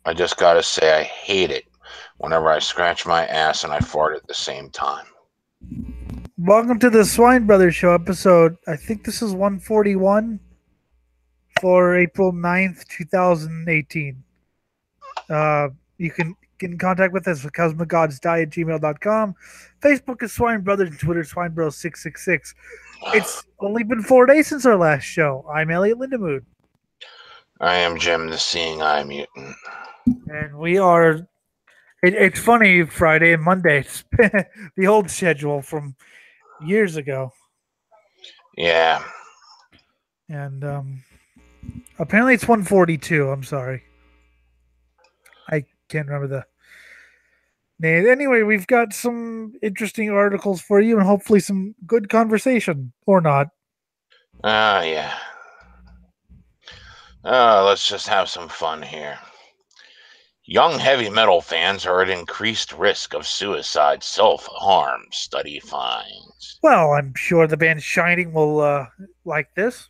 I just gotta say I hate it whenever I scratch my ass and I fart at the same time. Welcome to the Swine Brothers Show episode. I think this is 141 for April 9th, 2018. You can get in contact with us at Cosmicgodsdie at gmail.com. Facebook is Swine Brothers and Twitter Swine Bros 666. It's only been 4 days since our last show. I'm Elliot Lindemood. I am Jim the Seeing Eye Mutant. And we are. It's funny, Friday and Monday. It's the old schedule from years ago. Yeah. And apparently it's 142. I'm sorry. I can't remember the name. Anyway, we've got some interesting articles for you and hopefully some good conversation or not. Yeah. Let's just have some fun here. Young heavy metal fans are at increased risk of suicide self-harm, study finds. Well, I'm sure the band Shining will like this.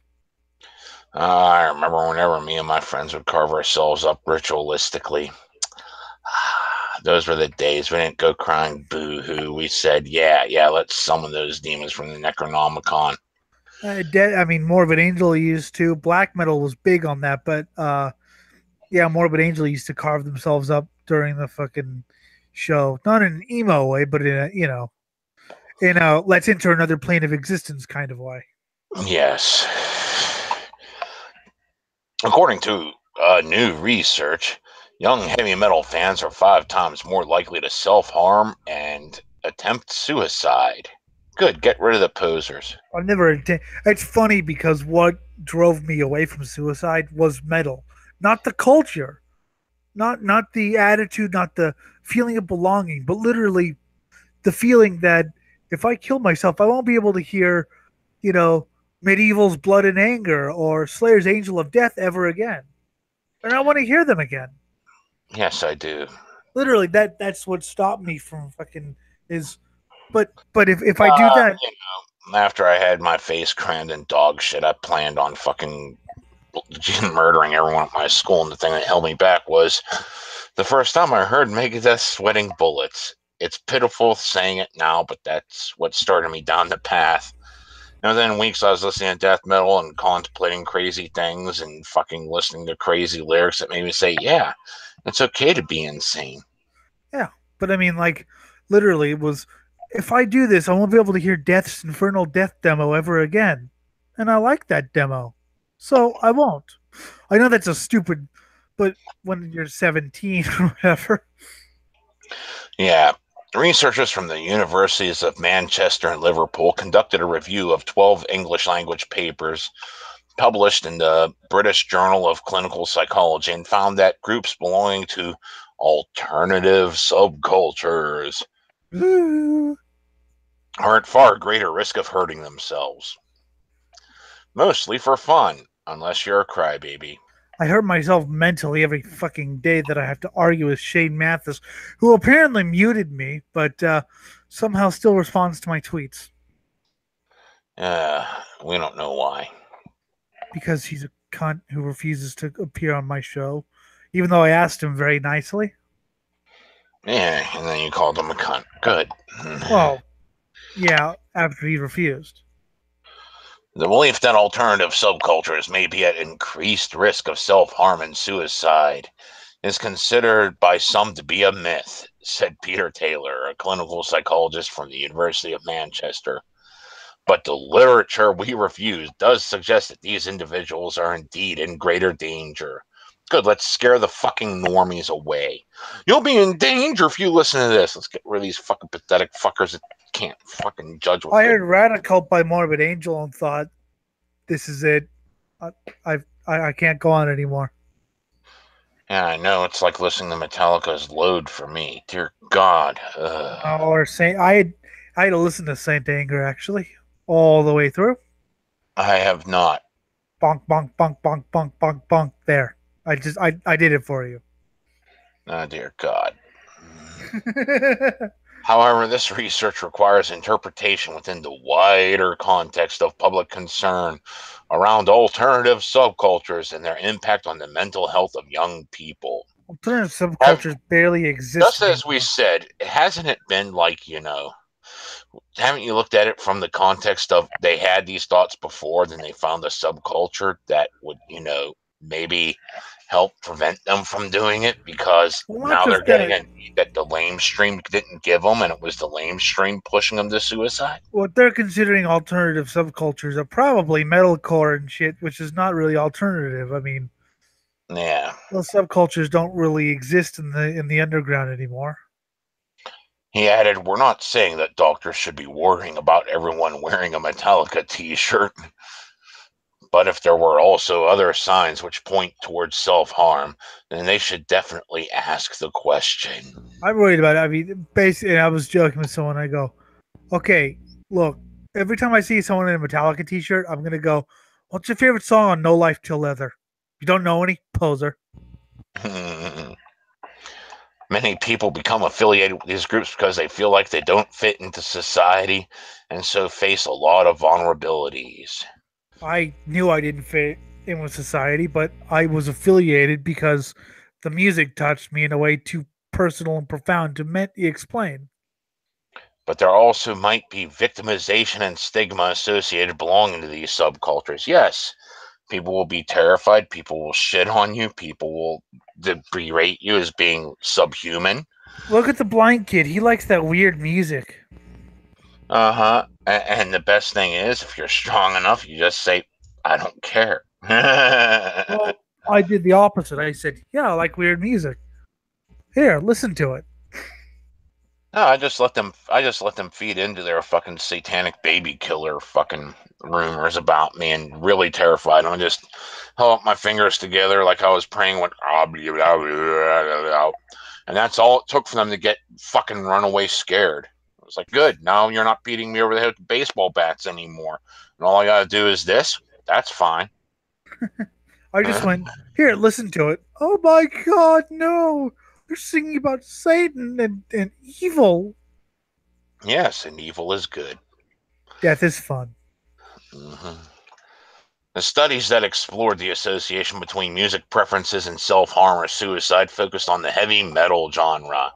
I remember whenever me and my friends would carve ourselves up ritualistically. Those were the days. We didn't go crying boo-hoo. We said, yeah, let's summon those demons from the Necronomicon. Morbid Angel used to. Black metal was big on that, but yeah, Morbid Angel used to carve themselves up during the fucking show. Not in an emo way, but in a let's enter another plane of existence kind of way. Yes. According to new research, young heavy metal fans are 5 times more likely to self-harm and attempt suicide. Good, get rid of the posers. I've never. It's funny because what drove me away from suicide was metal, not the culture, not the attitude, not the feeling of belonging, but literally the feeling that if I kill myself, I won't be able to hear, you know, Medieval's Blood and Anger or Slayer's Angel of Death ever again, and I want to hear them again. Yes, I do. Literally, that's what stopped me from fucking is. But if I do that, After I had my face crammed in dog shit, I planned on fucking murdering everyone at my school, and the thing that held me back was the first time I heard Megadeth sweating bullets. It's pitiful saying it now, but that's what started me down the path. And then weeks I was listening to death metal and contemplating crazy things and fucking listening to crazy lyrics that made me say, yeah, it's okay to be insane. yeah. But I mean, like, literally, it was if I do this, I won't be able to hear Death's Infernal Death demo ever again. And I like that demo. So I won't. I know that's a stupid, but when you're 17 or whatever. Yeah. Researchers from the universities of Manchester and Liverpool conducted a review of 12 English language papers published in the British Journal of Clinical Psychology and found that groups belonging to alternative subcultures are at far greater risk of hurting themselves. Mostly for fun, unless you're a crybaby. I hurt myself mentally every fucking day that I have to argue with Shane Mathis, who apparently muted me, but somehow still responds to my tweets. We don't know why. Because he's a cunt who refuses to appear on my show, even though I asked him very nicely. Yeah, and then you called him a cunt. Good. Well, yeah, after he refused. The belief that alternative subcultures may be at increased risk of self-harm and suicide is considered by some to be a myth, said Peter Taylor, a clinical psychologist from the University of Manchester. But the literature we reviewed does suggest that these individuals are indeed in greater danger. Good, let's scare the fucking normies away. You'll be in danger if you listen to this. Let's get rid of these fucking pathetic fuckers that can't fucking judge what I heard Radical by Morbid Angel and thought, this is it. I can't go on anymore. Yeah, I know. It's like listening to Metallica's Load for me. Dear God. Or Saint, I had to listen to Saint Anger actually all the way through. I have not. Bonk, bonk, bonk, bonk, bonk, bonk, bonk. There. I did it for you. Oh, dear God. However, this research requires interpretation within the wider context of public concern around alternative subcultures and their impact on the mental health of young people. Alternative Have, subcultures barely exist just as we anymore. said, hasn't it been like, haven't you looked at it from the context of they had these thoughts before, then they found a subculture that would, maybe help prevent them from doing it because Well, not now they're just getting that. a need that the lamestream didn't give them, and it was the lamestream pushing them to suicide? What they're considering alternative subcultures are probably metalcore and shit, which is not really alternative. I mean, Yeah. those subcultures don't really exist in the underground anymore. He added, "We're not saying that doctors should be worrying about everyone wearing a Metallica t shirt, but if there were also other signs which point towards self harm, then they should definitely ask the question." I'm worried about it. I mean, basically, I was joking with someone. I go, okay, look, every time I see someone in a Metallica t-shirt, I'm gonna go, "What's your favorite song on No Life Till Leather?" You don't know any? Poser. Many people become affiliated with these groups because they feel like they don't fit into society and so face a lot of vulnerabilities. I knew I didn't fit in with society, but I was affiliated because the music touched me in a way too personal and profound to explain. But there also might be victimization and stigma associated belonging to these subcultures. Yes, people will be terrified. People will shit on you. People will berate you as being subhuman. Look at the blind kid. He likes that weird music. Uh huh. And the best thing is, if you're strong enough, you just say, "I don't care." No, Well, I did the opposite. I said, "Yeah, I like weird music. Here, listen to it." I just let them. I just let them feed into their fucking satanic baby killer fucking rumors about me, and really terrified. I just held up my fingers together like I was praying when, and that's all it took for them to get fucking runaway scared. It was like, good. Now you're not beating me over the head with baseball bats anymore, and all I gotta do is this. That's fine. I just went, "Here, listen to it." Oh my god, no! They're singing about Satan and evil. Yes, and evil is good. Death is fun. Mm-hmm. The studies that explored the association between music preferences and self harm or suicide focused on the heavy metal genre,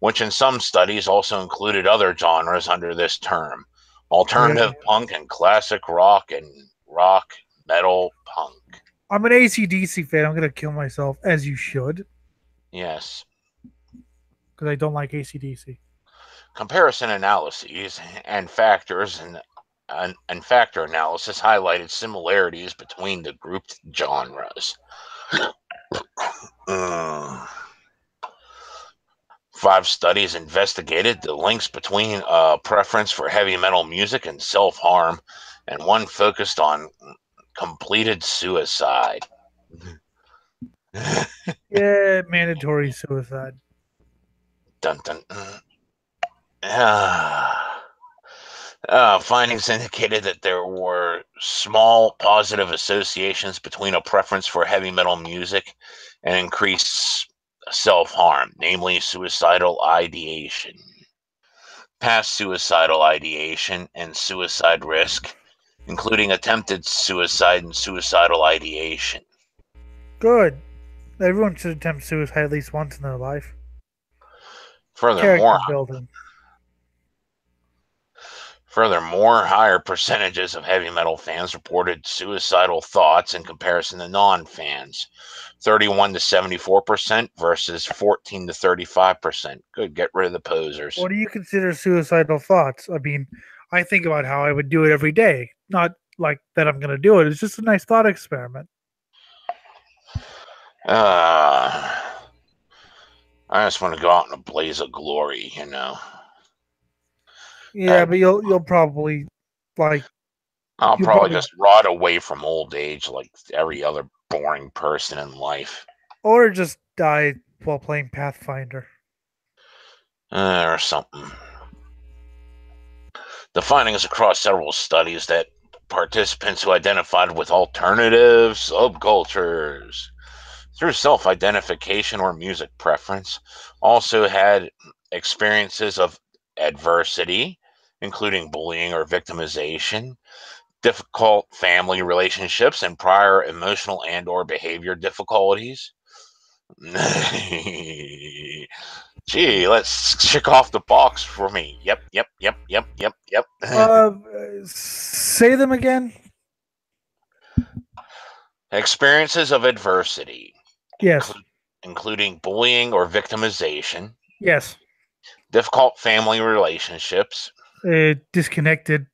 which in some studies also included other genres under this term: alternative Really? punk and classic rock and rock metal punk. I'm an ACDC fan. I'm gonna kill myself, as you should, Yes. because I don't like ACDC. Comparison analyses and factor analysis highlighted similarities between the grouped genres. Mm. 5 studies investigated the links between preference for heavy metal music and self harm, and one focused on completed suicide. Yeah, mandatory suicide. Dun, dun, findings indicated that there were small positive associations between a preference for heavy metal music and increased self harm, namely suicidal ideation, past suicidal ideation, and suicide risk, including attempted suicide and suicidal ideation. Good. Everyone should attempt suicide at least once in their life. Character Furthermore, building. Furthermore, higher percentages of heavy metal fans reported suicidal thoughts in comparison to non-fans. 31 to 74% versus 14 to 35%. Good, get rid of the posers. What do you consider suicidal thoughts? I mean, I think about how I would do it every day. Not like that I'm gonna do it. It's just a nice thought experiment. Uh, I just want to go out in a blaze of glory. Yeah, And but you'll probably like I'll you'll probably probably just rot away from old age like every other boring person in life. or just die while playing Pathfinder. Or something. The findings across several studies that participants who identified with alternative subcultures through self identification or music preference also had experiences of adversity, including bullying or victimization, difficult family relationships, and prior emotional and or behavior difficulties. Gee, let's check off the box for me. Yep, yep, yep, yep, yep, yep. Uh, say them again. Experiences of adversity, Yes. including bullying or victimization, Yes. difficult family relationships, Disconnected.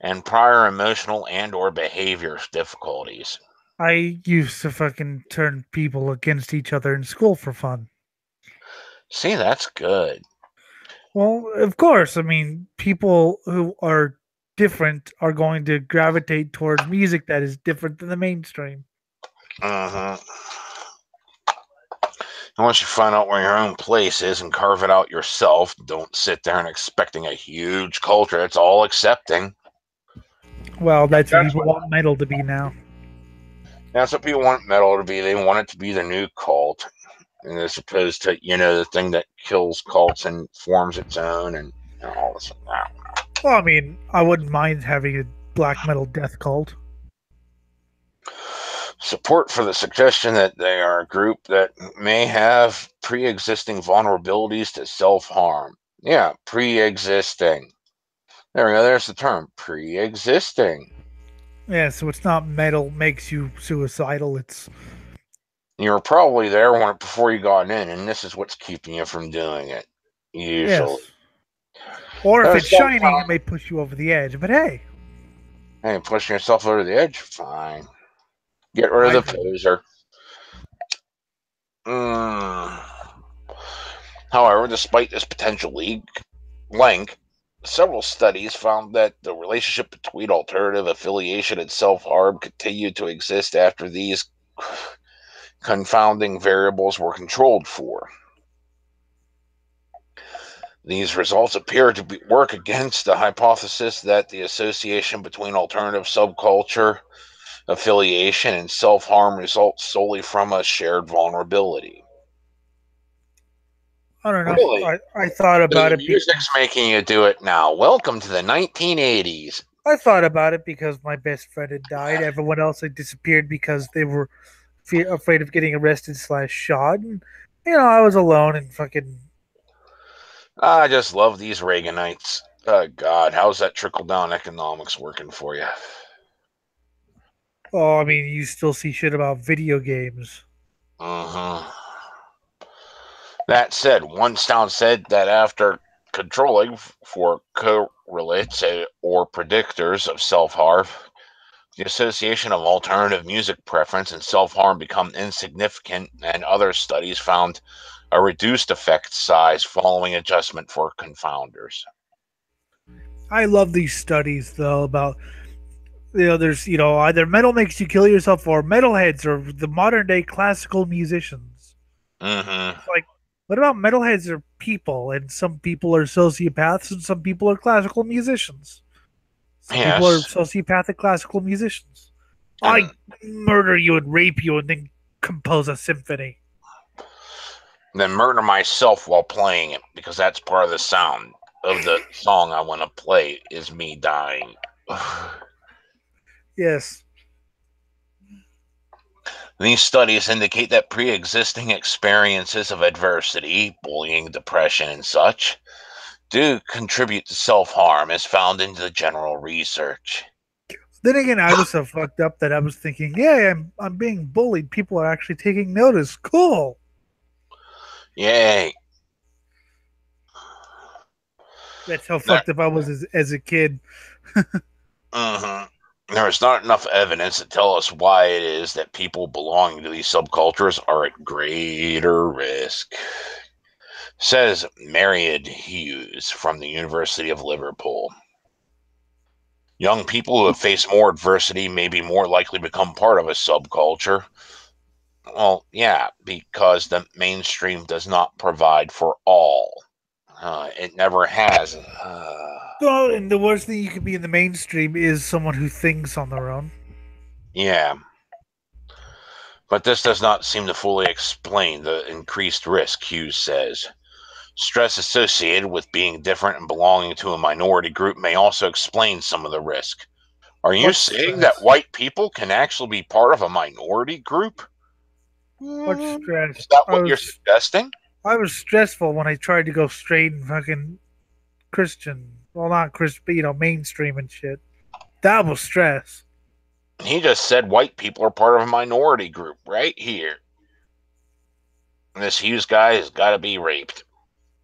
and prior emotional and or behavior difficulties. I used to fucking turn people against each other in school for fun. See, that's good. Well, of course. I mean, people who are different are going to gravitate towards music that is different than the mainstream. Uh-huh. And once you find out where your own place is and carve it out yourself, don't sit there and expecting a huge culture. It's all accepting. Well, that's what That's people what want metal to be now. that's what people want metal to be. They want it to be the new cult, and as opposed to the thing that kills cults and forms its own and all this. Well, I mean, I wouldn't mind having a black metal death cult. Support for the suggestion that they are a group that may have pre-existing vulnerabilities to self-harm. Yeah, pre-existing. There we go. There's the term, pre-existing. Yeah, so it's not metal makes you suicidal. It's You were probably there before you got in, and this is what's keeping you from doing it. Usually, yes. Or if there's it's shining, it sometimes, may push you over the edge. But hey, hey, pushing yourself over the edge, fine. Get rid I of the do. poser. Mm. However, despite this potential link, several studies found that the relationship between alternative affiliation and self-harm continued to exist after these confounding variables were controlled for. These results appear to work against the hypothesis that the association between alternative subculture affiliation and self-harm results solely from a shared vulnerability. I don't know. Really? I thought about The it music's because making you do it now. Welcome to the 1980s. my best friend had died. Everyone else had disappeared because they were afraid of getting arrested slash shot. And I was alone and fucking. I just love these Reaganites. Oh, God, how's that trickle down economics working for you? Oh, I mean, you still see shit about video games. Uh-huh. That said, one sound said that after controlling for correlates or predictors of self-harm, the association of alternative music preference and self-harm become insignificant, and other studies found a reduced effect size following adjustment for confounders. I love these studies though about there's either metal makes you kill yourself or metalheads or the modern day classical musicians. Mm-hmm. It's like, what about metalheads are people, and some people are sociopaths and some people are classical musicians. Some people are Yes. sociopathic classical musicians. And I murder you and rape you and then compose a symphony. then murder myself while playing it because that's part of the sound of the song I want to play is me dying. Yes. These studies indicate that pre-existing experiences of adversity, bullying, depression, and such, do contribute to self-harm as found in the general research. Then again, I was so fucked up that I was thinking, yeah, I'm being bullied. People are actually taking notice. Cool. Yay. That's how That, fucked up I was as a kid. mhm. There is not enough evidence to tell us why it is that people belonging to these subcultures are at greater risk, says Mariad Hughes from the University of Liverpool. Young people who have faced more adversity may be more likely to become part of a subculture. Well, yeah, because the mainstream does not provide for all. It never has. Well, and the worst thing you could be in the mainstream is someone who thinks on their own. Yeah, but this does not seem to fully explain the increased risk, Hughes says. Stress associated with being different and belonging to a minority group may also explain some of the risk. Are you What saying that stress? white people can actually be part of a minority group? Much Is stressed. that what you're suggesting? I was stressful when I tried to go straight and fucking Christian. Well, not Christian, but mainstream and shit. That was stress. He just said white people are part of a minority group right here. And this Hughes guy has got to be raped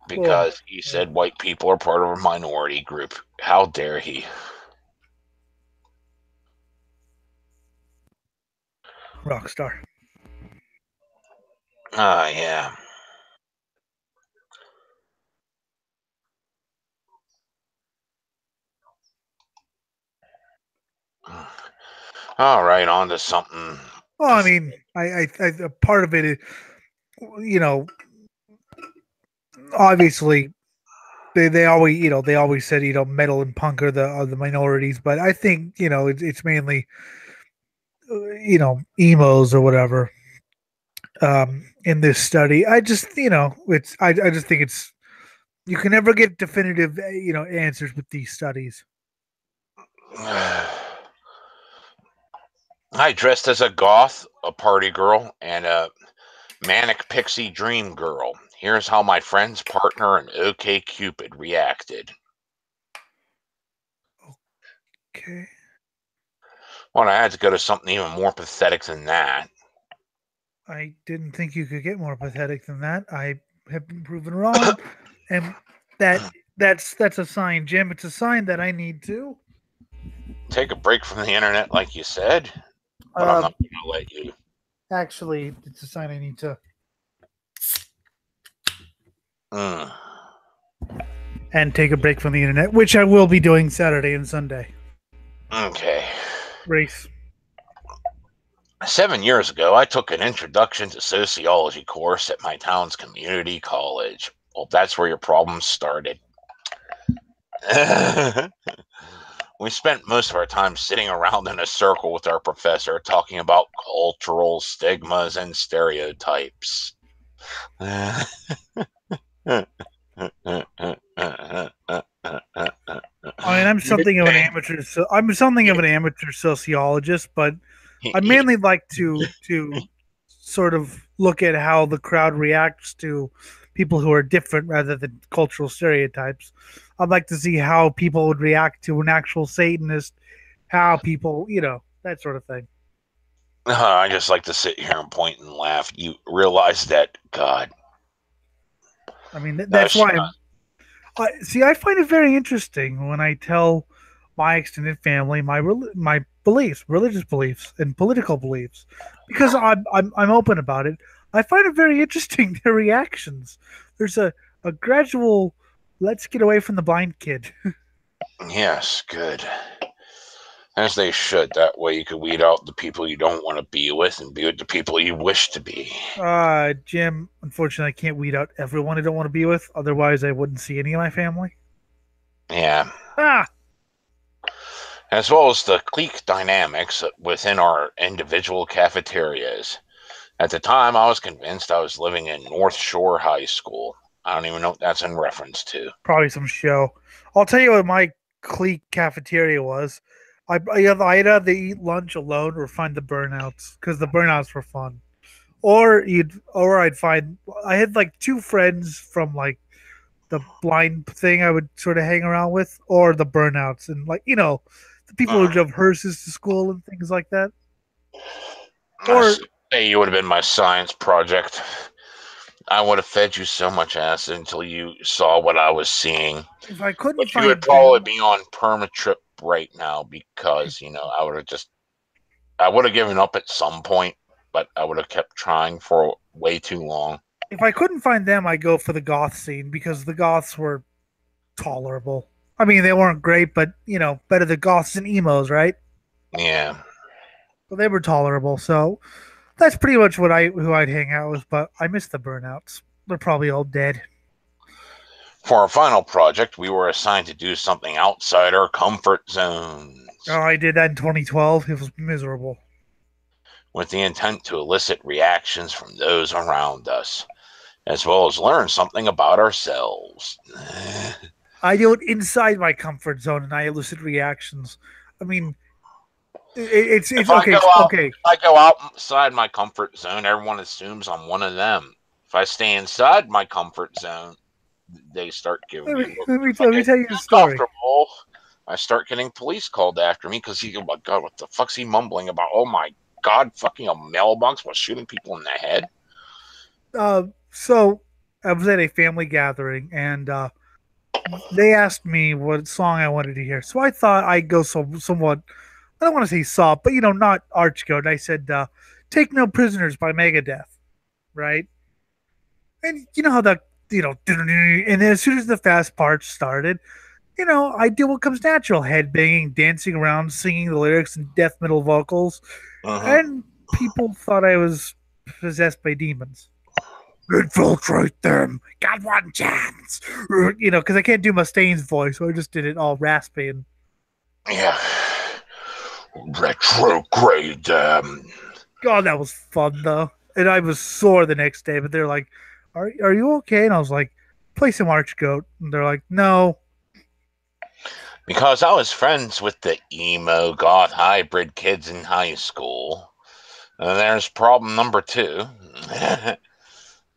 Oh, because he said white people are part of a minority group. How dare he? Rockstar. Yeah. All right, on to something. Well, I mean, I part of it is, you know, obviously they always they always said metal and punk are the minorities, but I think it's mainly emos or whatever. In this study, I just it's I just think it's you can never get definitive answers with these studies. I dressed as a goth, a party girl, and a manic pixie dream girl. Here's how my friend's partner and OK Cupid reacted. Okay. Well, I had to go to something even more pathetic than that. I didn't think you could get more pathetic than that. I have been proven wrong, and that's a sign, Jim. It's a sign that I need to Take a break from the internet, like you said, but I'm um not going to let you. actually it's a sign I need to Mm. and take a break from the internet, which I will be doing Saturday and Sunday. Okay. Race. 7 years ago, I took an introduction to sociology course at my town's community college. Well, that's where your problems started. We spent most of our time sitting around in a circle with our professor talking about cultural stigmas and stereotypes. I mean, I'm something of an amateur sociologist, but I mainly like to sort of look at how the crowd reacts to people who are different rather than cultural stereotypes. I'd like to see how people would react to an actual Satanist, how people, that sort of thing. I just like to sit here and point and laugh. You realize that, God, I mean, that's that's why I find it very interesting when I tell my extended family my beliefs, religious beliefs, and political beliefs, because I'm open about it. I find it very interesting their reactions. There's a gradual let's get away from the blind kid. yes, good. As they should. That way you can weed out the people you don't want to be with and be with the people you wish to be. Jim, unfortunately, I can't weed out everyone I don't want to be with. Otherwise, I wouldn't see any of my family. Yeah. Ah, As well as the clique dynamics within our individual cafeterias. At the time, I was convinced I was living in North Shore High School. I don't even know what that's in reference to. probably some show. I'll tell you what my clique cafeteria was. I'd either eat lunch alone or find the burnouts because the burnouts were fun. Or I'd find I had like two friends from like the blind thing I would sort of hang around with, or the burnouts and like the people who Mm. drove hearses to school and things like that. I Or say you would have been my science project. I would have fed you so much acid until you saw what I was seeing. if I couldn't But you would find probably them, be on perma trip right now because, I would have given up at some point, but I would have kept trying for way too long. if I couldn't find them, I go for the goth scene because the goths were tolerable. I mean, they weren't great, but better than goths and emos, right? Yeah. But they were tolerable. So that's pretty much who I'd hang out with. But I miss the burnouts. They're probably all dead. For our final project, we were assigned to do something outside our comfort Oh, zones I did that in 2012. It was miserable. with the intent to elicit reactions from those around us, as well as learn something about ourselves. I do it inside my comfort zone and I elicit reactions. I mean, It's If I okay. go out, Okay. if I go outside my comfort zone, everyone assumes I'm one of them. If I stay inside my comfort zone, they start giving Let me me looks. let me If I let me get tell you too a story. comfortable, I start getting police called after me because oh my god, what the fuck's he mumbling about? Oh my god, fucking a mailbox was shooting people in the head. So I was at a family gathering, and they asked me what song I wanted to hear. So I thought I'd go somewhat. I don't want to say soft, but not archgoat. I said, "Take No Prisoners" by Megadeth, right? And you know how and then as soon as the fast parts started, I did what comes natural: headbanging, dancing around, singing the lyrics in death metal vocals, Mm-hmm. and people thought I was possessed by demons. Infiltrate them. Got one chance. Because I can't do Mustaine's voice, so I just did it all raspy. And Yeah. Retrograde. God, that was fun though. And I was sore the next day, but they're like, "Are you okay?" And I was like, "Play some Archgoat." And they're like, "No." Because I was friends with the emo goth hybrid kids in high school. And there's problem number two.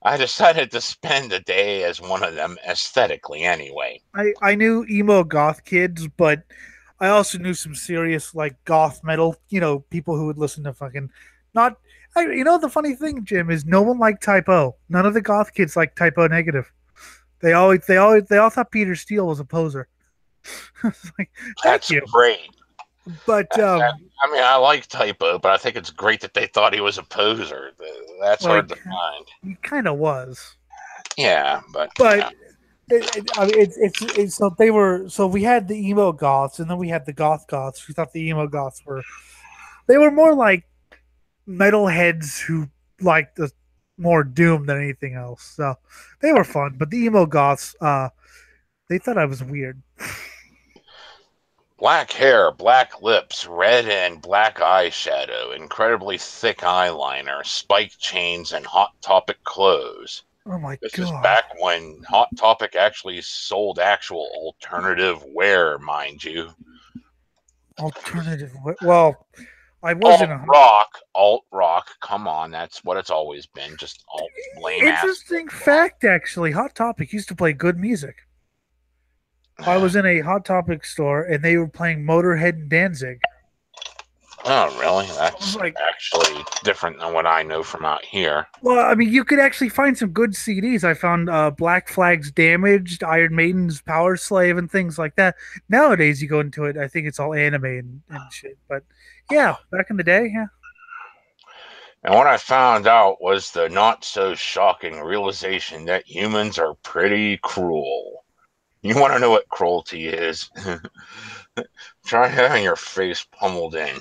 I decided to spend a day as one of them aesthetically anyway. I knew emo goth kids, but I also knew some serious like goth metal. People who would listen to fucking not. The funny thing, Jim, is no one liked Typo. None of the goth kids liked Typo Negative. They all thought Peter Steele was a poser. It's like, thank That's you, great. but I mean, I like Typo, but I think it's great that they thought he was a poser. That's well, hard to find. he kind of was. Yeah, but But I mean, it's so they were. So we had the emo goths, and then we had the goths. We thought the emo goths were they were more like metalheads who liked the more doom than anything else. So they were fun. But the emo goths, they thought I was weird. black hair, black lips, red and black eyeshadow, incredibly thick eyeliner, spiked chains, and Hot Topic clothes. Oh my This is god! back when Hot Topic actually sold actual alternative wear, mind you. Alternative. Well, I wasn't a Alt rock, come on, that's what it's always been. Just alt lame ass interesting fact. Actually, Hot Topic used to play good music. I rock. was in a Hot Topic store and they were playing Motorhead and Danzig. Oh, really? I was That's like, actually different than what I know from out here. well, I mean, you could actually find some good CDs. I found Black Flag's Damaged, Iron Maiden's Power Slave, and things like that. Nowadays, you go into it, I think it's all anime and shit. But yeah, back in the day, yeah. And what I found out was the not so shocking realization that humans are pretty cruel. You want to know what cruelty is? Try having your face pummeled in.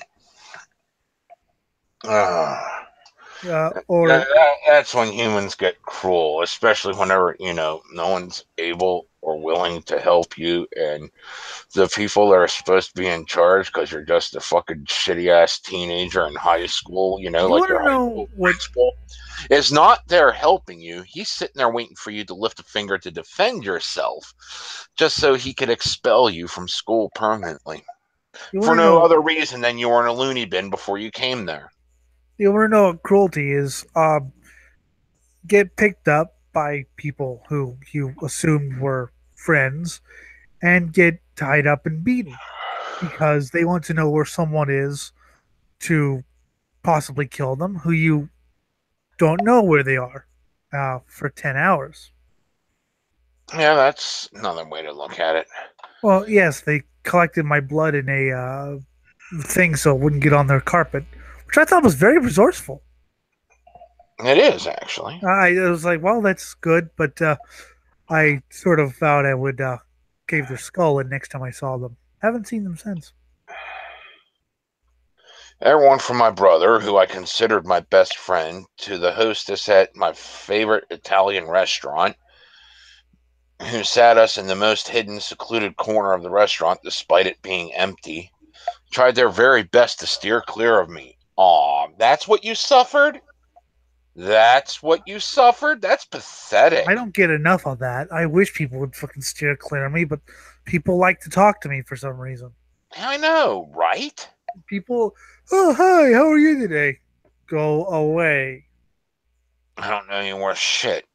Uh, Or that's when humans get cruel, especially whenever, no one's able or willing to help you. And the people that are supposed to be in charge because you're just a fucking shitty ass teenager in high school, you like want your to high know school what principal, is not there helping you. He's sitting there waiting for you to lift a finger to defend yourself just so he could expel you from school permanently you want for to no know. other reason than you were in a loony bin before you came there. You want to know what cruelty is. Get picked up by people who you assumed were friends and get tied up and beaten because they want to know where someone is to possibly kill them who you don't know where they are for 10 hours. Yeah, that's another way to look at it. Well, yes, they collected my blood in a thing so it wouldn't get on their carpet, which I thought was very resourceful. It is, actually. I was like, well, that's good, but I sort of vowed I would cave their skull in next time I saw them. Haven't seen them since. Everyone from my brother, who I considered my best friend, to the hostess at my favorite Italian restaurant, who sat us in the most hidden, secluded corner of the restaurant despite it being empty, tried their very best to steer clear of me. Aw, that's what you suffered? That's what you suffered? That's I pathetic. don't get enough of that. I wish people would fucking steer clear of me, but people like to talk to me for some reason. I know, right? People, oh hi, how are you today? Go away. I don't know you worth shit.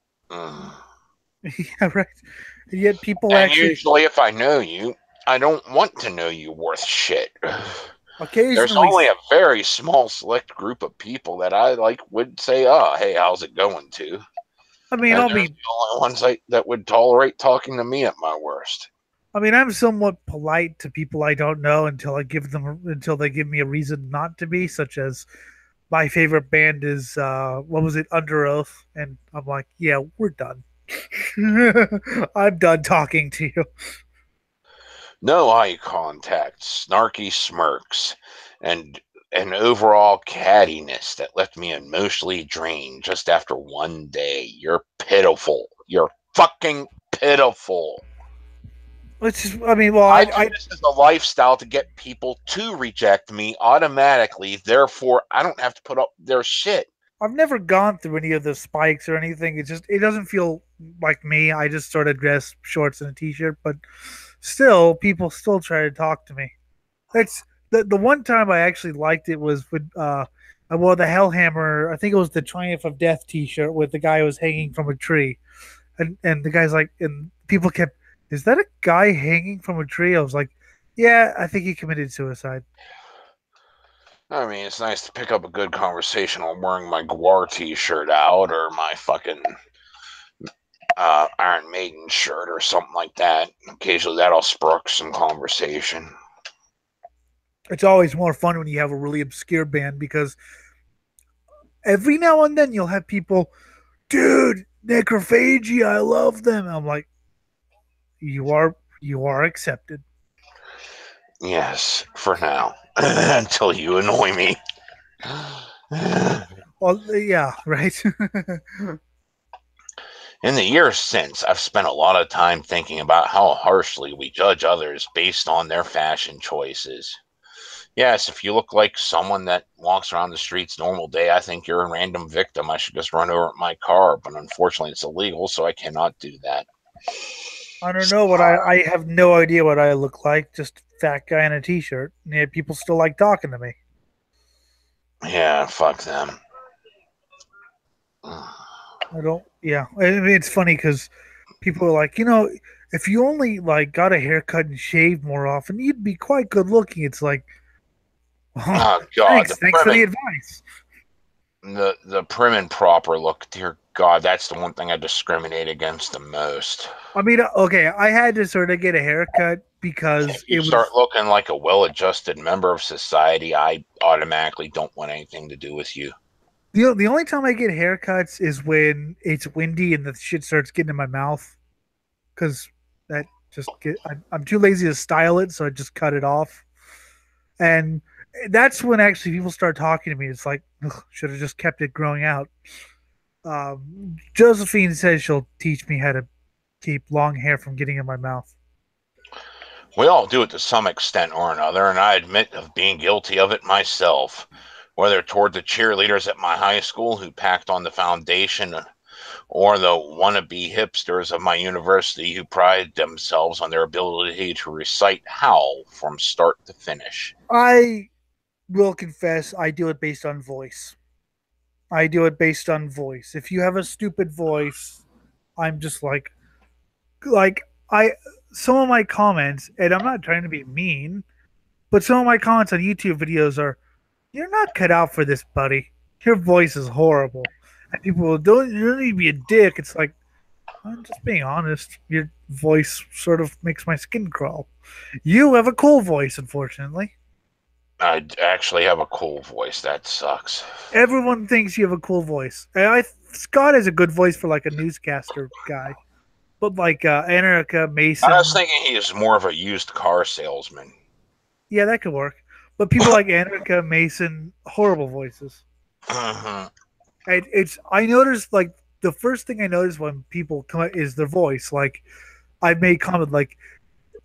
Yeah, right. And yet people And actually usually, if I know you, I don't want to know you worth shit. There's occasionally. only a very small select group of people that I like would say, "Oh, hey, how's it going?" to, I mean, and I'll there's be. the only ones that would tolerate talking to me at my worst. I mean, I'm somewhat polite to people I don't know until they give me a reason not to be, such as my favorite band is what was it, Under Oath, and I'm like, yeah, we're done. I'm done talking to you. No eye contact, snarky smirks, and an overall cattiness that left me emotionally drained just after one day. You're pitiful. You're fucking pitiful. It's just, I mean, well, I do this as a lifestyle to get people to reject me automatically. Therefore, I don't have to put up their shit. I've never gone through any of the spikes or anything. It doesn't feel like me. I just sort of dress shorts and a t-shirt, but still, people still try to talk to me. That's the one time I actually liked it was when I wore the Hellhammer. I think it was the Triumph of Death T-shirt with the guy who was hanging from a tree, and the guy's like, and people kept, is that a guy hanging from a tree? I was like, yeah, I think he committed suicide. I mean, it's nice to pick up a good conversation while wearing my Guar t-shirt out or my fucking Iron Maiden shirt or something like that. Occasionally, that'll spark some conversation. It's always more fun when you have a really obscure band because every now and then you'll have people, dude, Necrophagia, I love them. I'm like, you are accepted. Yes, for now, until you annoy me. Well, yeah, right. In the years since, I've spent a lot of time thinking about how harshly we judge others based on their fashion choices. Yes, if you look like someone that walks around the streets normal day, I think you're a random victim. I should just run over my car, but unfortunately it's illegal, so I cannot do that. I don't know what I have no idea what I look like. Just fat guy in a t-shirt. Yeah, people still like talking to me. Yeah, fuck them. I don't. Yeah, I mean, it's funny because people are like, if you only like got a haircut and shaved more often, you'd be quite good looking. It's like, oh, Oh god, thanks for the advice. the prim and proper look. Dear God, that's the one thing I discriminate against the most. I mean, okay, I had to sort of get a haircut because If you it start was looking like a well-adjusted member of society, I automatically don't want anything to do with you. the only time I get haircuts is when it's windy and the shit starts getting in my mouth because that I'm too lazy to style it, so I just cut it off. And that's when actually people start talking to me. It's like, should have just kept it growing out. Josephine says she'll teach me how to keep long hair from getting in my mouth. We all do it to some extent or another, and I admit of being guilty of it myself, whether toward the cheerleaders at my high school who packed on the foundation or the wannabe hipsters of my university who pride themselves on their ability to recite Howl from start to finish. I will confess, I do it based on voice. I do it based on voice. If you have a stupid voice, I'm just like I some of my comments, and I'm not trying to be mean, but some of my comments on YouTube videos are, "You're not cut out for this, buddy. Your voice is horrible." And people will, don't you don't need to be a dick. It's like, I'm just being honest. Your voice sort of makes my skin crawl. You have a cool voice, unfortunately. I actually have a cool voice. That sucks. Everyone thinks you have a cool voice. Scott has a good voice for like a newscaster guy, but like Anarcha I was Mason, thinking he is more of a used car salesman. yeah, that could work. But people like Anarcha Mason, horrible voices. Mhm. It's I noticed like the first thing I notice when people come out is their voice. Like I made comment like,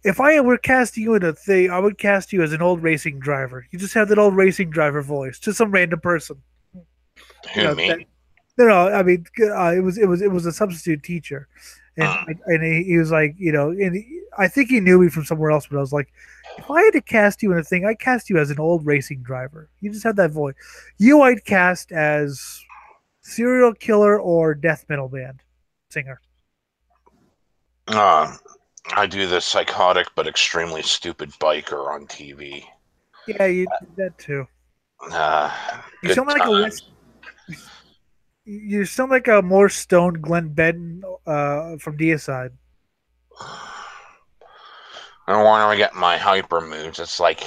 if I were casting you in a thing, I would cast you as an old racing driver. You just have that old racing driver voice to some random person. You Who, know that. me? No, I mean, it was a substitute teacher, and Mm. he was like, I think he knew me from somewhere else, but I was like, if I had to cast you in a thing, I'd cast you as an old racing driver. You just had that voice. You I'd cast as serial killer or death metal band singer. Uh, I do the psychotic but extremely stupid biker on TV. Yeah, you did that too. You Good sound like a less. times. You sound like a more stoned Glenn Benton from Deicide. And when I get my hyper moods, it's like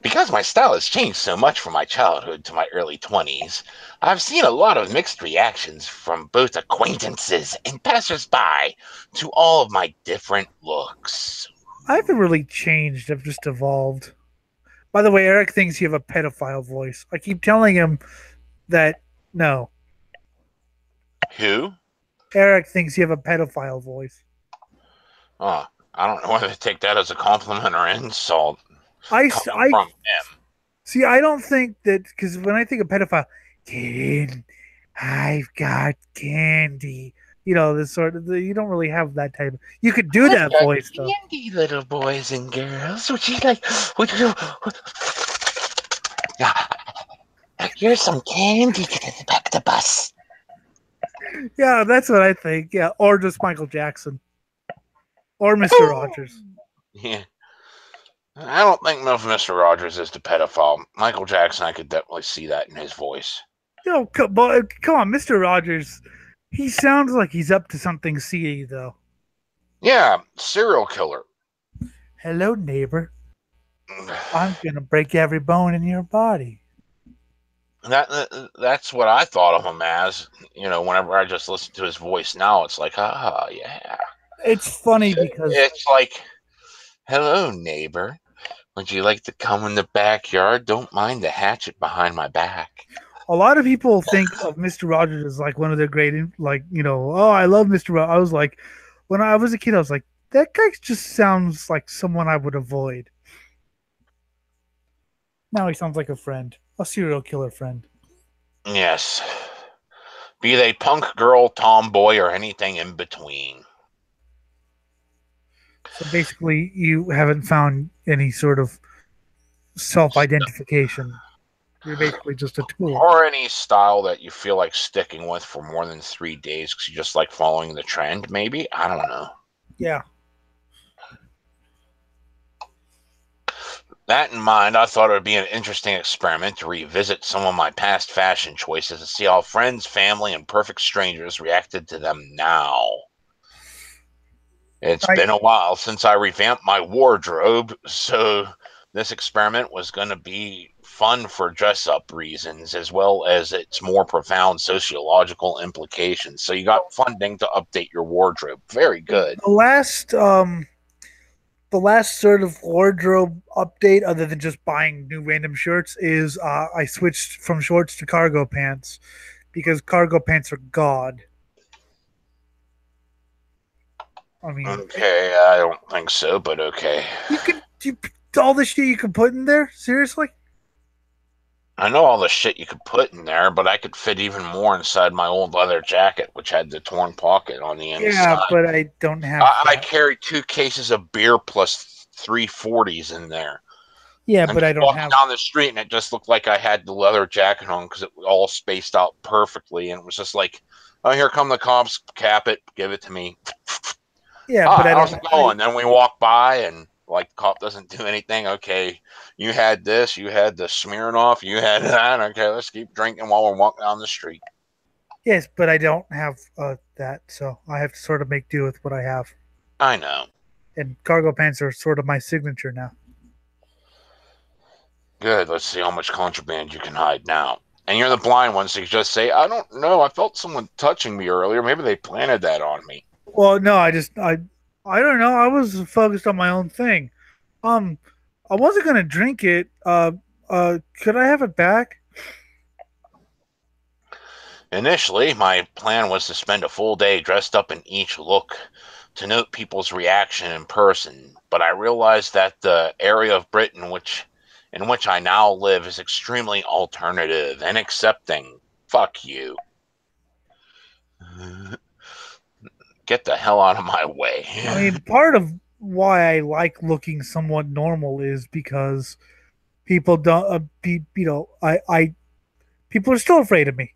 because my style has changed so much from my childhood to my early 20s, I've seen a lot of mixed reactions from both acquaintances and passersby to all of my different looks. I haven't really changed. I've just evolved. By the way, Eric thinks you have a pedophile voice. I keep telling him that no. Who? Eric thinks you have a pedophile voice. Oh, I don't know whether to take that as a compliment or insult coming I from him. see. I don't think that because when I think of pedophile, get in. I've got candy. You know, this sort of. You don't really have that type. You could do I've that got voice though. candy, little boys and girls. Would you like? Would you? Here's some candy. Get in the back of the bus. Yeah, that's what I think. Yeah, or just Michael Jackson or Mister Rogers. Yeah. I don't think Mr. Rogers is the pedophile. Michael Jackson, I could definitely see that in his voice. You know, come on, Mister Rogers. He sounds like he's up to something seedy though. Yeah, serial killer. Hello, neighbor. I'm gonna break every bone in your body. That's what I thought of him as. You know, whenever I just listen to his voice now, it's like, yeah. It's funny because It's like, hello, neighbor. Would you like to come in the backyard? Don't mind the hatchet behind my back. a lot of people think of Mr. Rogers as like one of their great, like, you know, oh, I love Mr. Rogers. I was like, when I was a kid, I was like, that guy just sounds like someone I would avoid. Now he sounds like a friend, a serial killer friend. Yes. Be they punk girl, tomboy, or anything in between. So basically, you haven't found any sort of self identification. You're basically just a tool. Or any style that you feel like sticking with for more than 3 days because you just like following the trend, maybe? I don't know. Yeah. That in mind, I thought it would be an interesting experiment to revisit some of my past fashion choices and see how friends, family, and perfect strangers reacted to them now. It's I, been a while since I revamped my wardrobe, so this experiment was going to be fun for dress up reasons as well as its more profound sociological implications. So you got funding to update your wardrobe. Very good. the last sort of wardrobe update, other than just buying new random shirts, is I switched from shorts to cargo pants because cargo pants are god. I mean, Okay, I don't think so, but okay. you all the shit you can put in there. Seriously? I know all the shit you could put in there, but I could fit even more inside my old leather jacket, which had the torn pocket on the Yeah, inside. but I don't have I that. carried 2 cases of beer plus 340s in there. Yeah, And but I just don't walking have. down the street, and it just looked like I had the leather jacket on because it was all spaced out perfectly. And it was just like, oh, here come the cops, cap it, give it to me. Yeah, but Ah, I how's don't. it going? Then we walk by, and like the cop doesn't do anything. Okay, you had this, you had the Smirnoff, you had that. Okay, let's keep drinking while we're walking down the street. Yes, but I don't have that, so I have to sort of make do with what I have. I know. And cargo pants are sort of my signature now. Good. Let's see how much contraband you can hide now. And you're the blind one, so you just say, I don't know. I felt someone touching me earlier. Maybe they planted that on me. Well, no, I don't know. I was focused on my own thing. Um, I wasn't gonna drink it. Could I have it back? Initially, my plan was to spend a full day dressed up in each look to note people's reaction in person, but I realized that the area of Britain in which I now live is extremely alternative and accepting. Fuck you. Get the hell out of my way. I mean, part of why I like looking somewhat normal is because people don't, I people are still afraid of me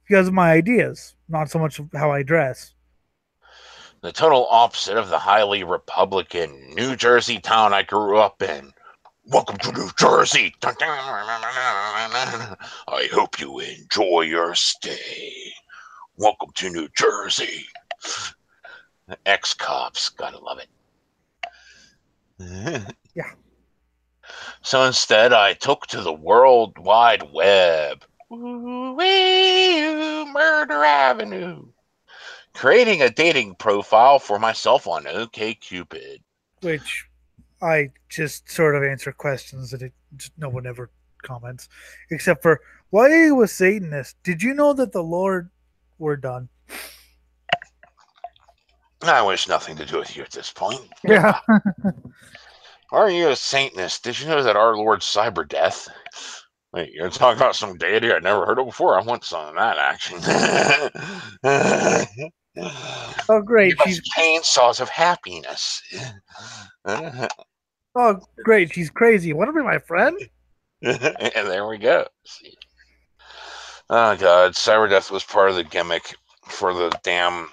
because of my ideas, not so much of how I dress. The total opposite of the highly Republican New Jersey town I grew up in. Welcome to New Jersey. I hope you enjoy your stay. Welcome to New Jersey. Ex-cops, gotta love it. Yeah. So instead, I took to the World Wide Web. Ooh-wee, Murder Avenue. Creating a dating profile for myself on OkCupid. Which I just sort of answer questions that no one ever comments, except for why are you a Satanist? Did you know that the Lord? We're done. I wish nothing to do with you at this point. Yeah. Are you a Satanist? Did you know that our Lord Cyber Death? Wait, you're talking about some deity I never heard of before? I want some of that action. Oh, great. Give us chainsaws of happiness. Oh, great. She's crazy. Want to be my friend? And there we go. Oh god, Cyber Death was part of the gimmick for the damn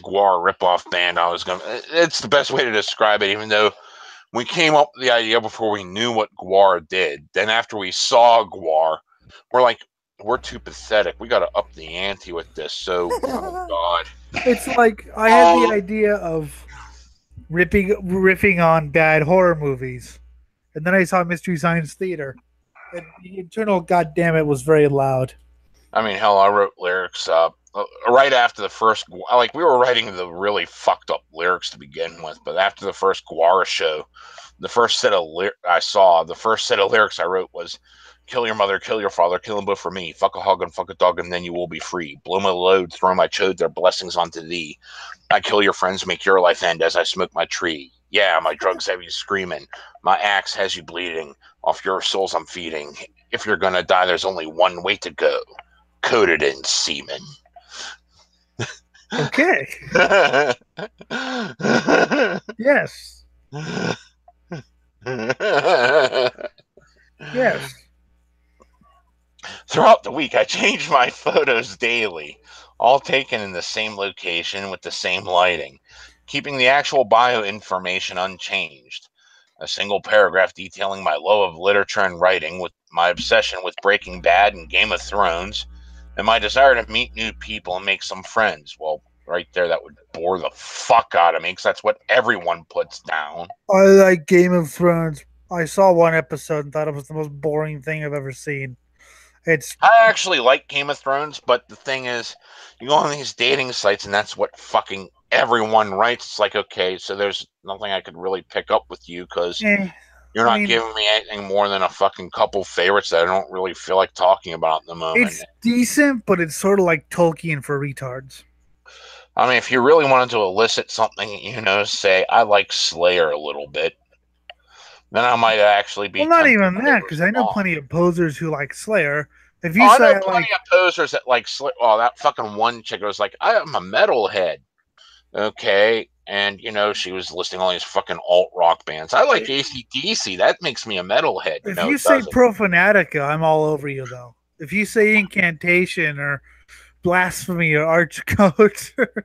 Guar ripoff band. I was gonna. It's the best way to describe it, even though we came up with the idea before we knew what Guar did. Then after we saw Guar, we're like, we're too pathetic. We got to up the ante with this. So, oh god, It's like I had the idea of riffing on bad horror movies, and then I saw Mystery Science Theater, and the internal goddamn it was very loud. I mean, hell, I wrote lyrics right after the first. Like we were writing the really fucked up lyrics to begin with, but after the first Guar show, the first set of the first set of lyrics I wrote was, "Kill your mother, kill your father, kill them both for me. Fuck a hog and fuck a dog, and then you will be free. Blow my load, throw my chode, their blessings onto thee. I kill your friends, make your life end as I smoke my tree. Yeah, my drugs have you screaming. My axe has you bleeding. Off your souls I'm feeding. If you're gonna die, there's only one way to go. Coated in semen." Okay. Yes. Yes. Throughout the week, I changed my photos daily, all taken in the same location with the same lighting, keeping the actual bio information unchanged. A single paragraph detailing my love of literature and writing, with my obsession with Breaking Bad and Game of Thrones, and my desire to meet new people and make some friends. Well, right there, that would bore the fuck out of me because that's what everyone puts down. I like Game of Thrones. I saw one episode and thought it was the most boring thing I've ever seen. It's I actually like Game of Thrones, but the thing is, you go on these dating sites and that's what fucking everyone writes. It's like, okay, so there's nothing I could really pick up with you because eh. you're I not mean, giving me anything more than a fucking couple favorites that I don't really feel like talking about at the moment. it's decent, but it's sort of like Tolkien for retards. I mean, if you really wanted to elicit something, say, I like Slayer a little bit, then I might actually be Well, not tempted even to that, because I know respond. plenty of posers who like Slayer. If Oh, you I know say plenty like, of posers that like Slayer. Oh, that fucking one chick was like, I'm a metalhead. Okay. And, she was listing all these fucking alt rock bands. I like AC/DC. That makes me a metalhead. if No, you it say doesn't. Profanatica, I'm all over you though. If you say Incantation or Blasphemy or Archcoat or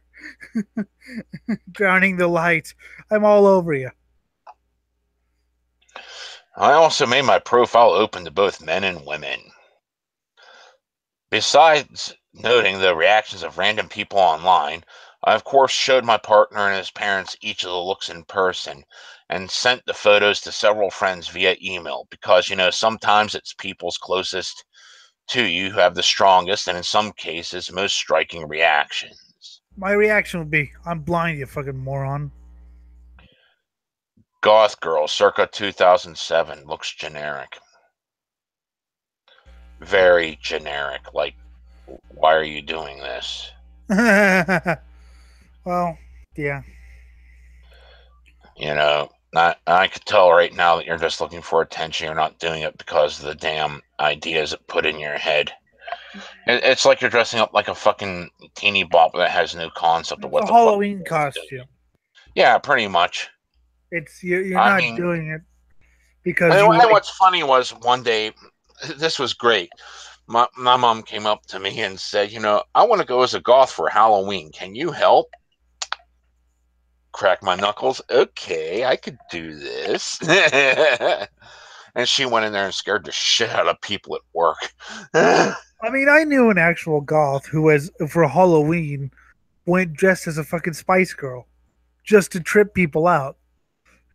Drowning the Light, I'm all over you. I also made my profile open to both men and women. Besides noting the reactions of random people online, I of course showed my partner and his parents each of the looks in person and sent the photos to several friends via email because, sometimes it's people's closest to you who have the strongest and in some cases most striking reactions. My reaction would be, I'm blind, you fucking moron. Goth Girl, circa 2007, looks generic. Very generic. Like, why are you doing this? Well, yeah. I could tell right now that you're just looking for attention. You're not doing it because of the damn ideas it put in your head. It's like you're dressing up like a fucking teeny bop that has no concept of It's what a the fuck Halloween you're doing. costume. Yeah, pretty much. You're I not mean, doing it because and you like. what's funny was one day, this was great. My mom came up to me and said, I want to go as a goth for Halloween. Can you help? Crack my knuckles. Okay, I could do this. And she went in there and scared the shit out of people at work. I mean, I knew an actual goth who was for Halloween went dressed as a fucking Spice Girl just to trip people out.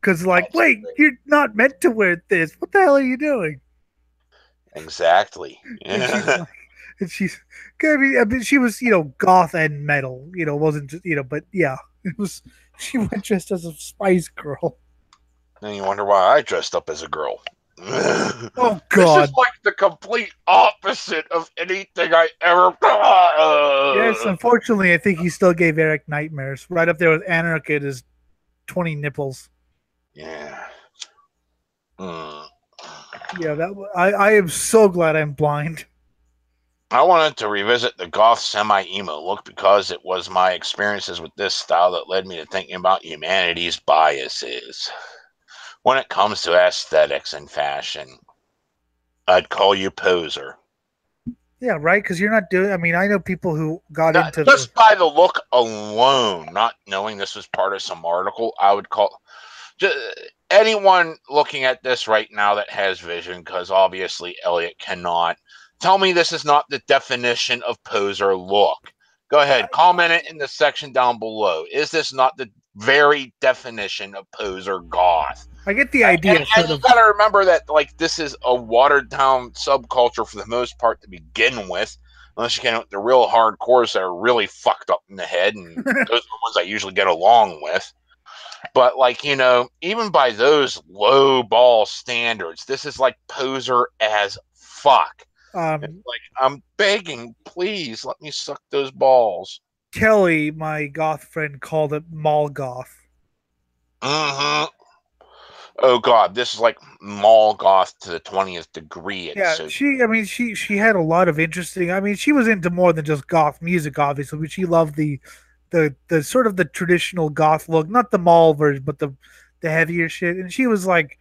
Because like, That's wait, you're not meant to wear this. What the hell are you doing? exactly. And she's like, and she's, I mean, she was, goth and metal, wasn't just, but yeah, it was, she went dressed as a Spice Girl. And you wonder why I dressed up as a girl. Oh, This is God. like the complete opposite of anything I ever. Yes, unfortunately, I think he still gave Eric nightmares. Right up there with Anarch at his 20 nipples. Yeah. Mm. Yeah, I am so glad I'm blind. I wanted to revisit the goth semi emo look because it was my experiences with this style that led me to thinking about humanity's biases. When it comes to aesthetics and fashion, I'd call you poser. Yeah, right. Because you're not doing. I mean, I know people who got into the. Just by the look alone, not knowing this was part of some article, I would call just, anyone looking at this right now that has vision, because obviously Elliot cannot. Tell me this is not the definition of poser look. Go ahead, comment it in the section down below. Is this not the very definition of poser goth? I get the And, idea, sort and you of. got to remember that like this is a watered down subculture for the most part to begin with, unless you get the real hardcores that are really fucked up in the head, and those are the ones I usually get along with. But like even by those low ball standards, this is like poser as fuck. It's um, like I'm begging, please let me suck those balls. Kelly, my goth friend, called it mall goth. Mm-hmm. Oh god, this is like mall goth to the 20th degree. It's Yeah, so I mean, she had a lot of interesting. I mean, she was into more than just goth music, obviously, but she loved the sort of the traditional goth look, not the mall version, but the heavier shit. And she was like,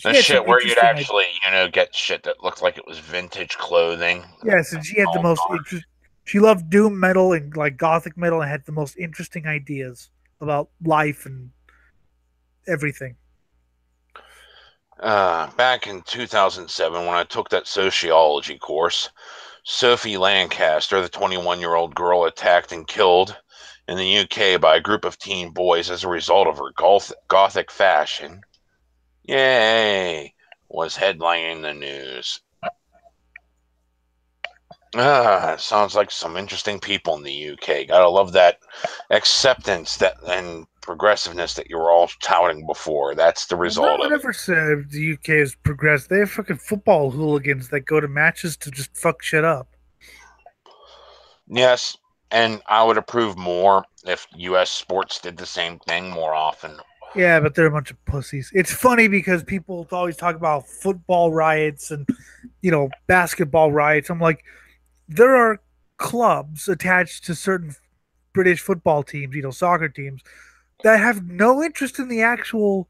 the she had some shit where you'd interesting ideas. actually get shit that looked like it was vintage clothing. Yes, and she had the All most dark. interest. She loved doom metal and like gothic metal, and had the most interesting ideas about life and everything. Back in 2007, when I took that sociology course, Sophie Lancaster, the 21-year-old girl attacked and killed in the UK by a group of teen boys as a result of her gothic fashion, yay, was headlining the news. Sounds like some interesting people in the UK. Gotta love that acceptance that and progressiveness that you were all touting before. That's the Well, no result one of it. ever said the UK has progressed. They have fucking football hooligans that go to matches to just fuck shit up. Yes, and I would approve more if US sports did the same thing more often. Yeah, but they're a bunch of pussies. It's funny because people always talk about football riots and basketball riots. I'm like, there are clubs attached to certain British football teams, soccer teams that have no interest in the actual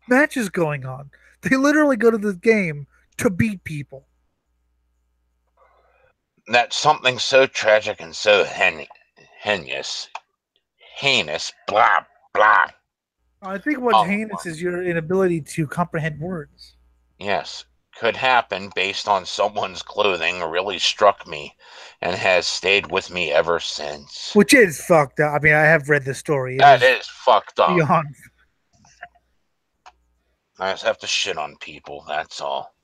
matches going on. They literally go to the game to beat people. That's something so tragic and so heinous, blah, blah. I think what's Oh, heinous is your inability to comprehend words. yes, could happen based on someone's clothing really struck me and has stayed with me ever since. Which is fucked up. I mean, I have read the story. It That is is fucked up. beyond. I just have to shit on people, that's all.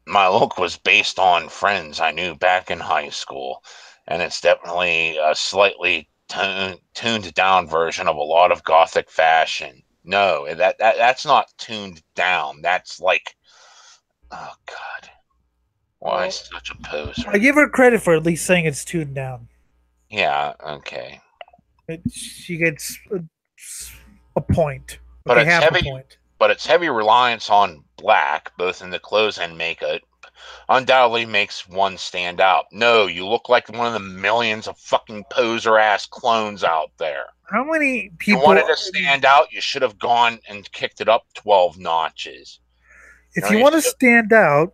My look was based on friends I knew back in high school, and it's definitely a slightly tuned down version of a lot of gothic fashion. No, that's not tuned down. That's like, oh god, why Well, such a poser? I give her credit for at least saying it's tuned down. Yeah, okay, She gets a point. but Okay, it's half a heavy. point. But it's heavy reliance on black, both in the clothes and makeup, undoubtedly makes one stand out. No, you look like one of the millions of fucking poser ass clones out there. How many You wanted people? to stand out, you should have gone and kicked it up 12 notches. You If know, you you want to should have, stand out,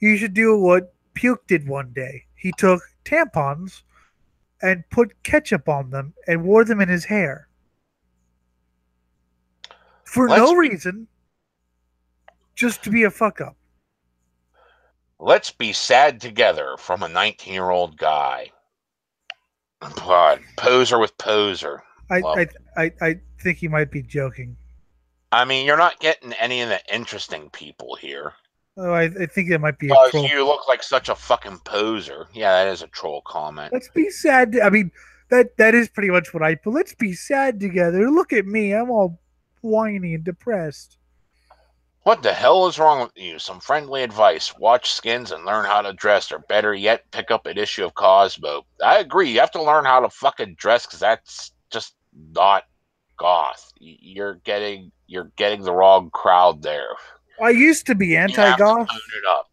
you should do what Puke did one day. He took tampons and put ketchup on them and wore them in his hair for no let's reason, just to be a fuck up. let's be sad together from a 19-year-old guy. But poser with poser. I Love I it. I think he might be joking. I mean, you're not getting any of the interesting people here. Oh, I think that might be a Because troll. you look like such a fucking poser. Yeah, that is a troll comment. Let's be sad. I mean, that is pretty much what I put. Let's be sad together. Look at me. I'm all whiny and depressed. What the hell is wrong with you? Some friendly advice. Watch Skins and learn how to dress, or better yet, pick up an issue of Cosmo. I agree. You have to learn how to fucking dress because that's just not goth. You're getting the wrong crowd there. I used to be You have to anti-goth. tone it up.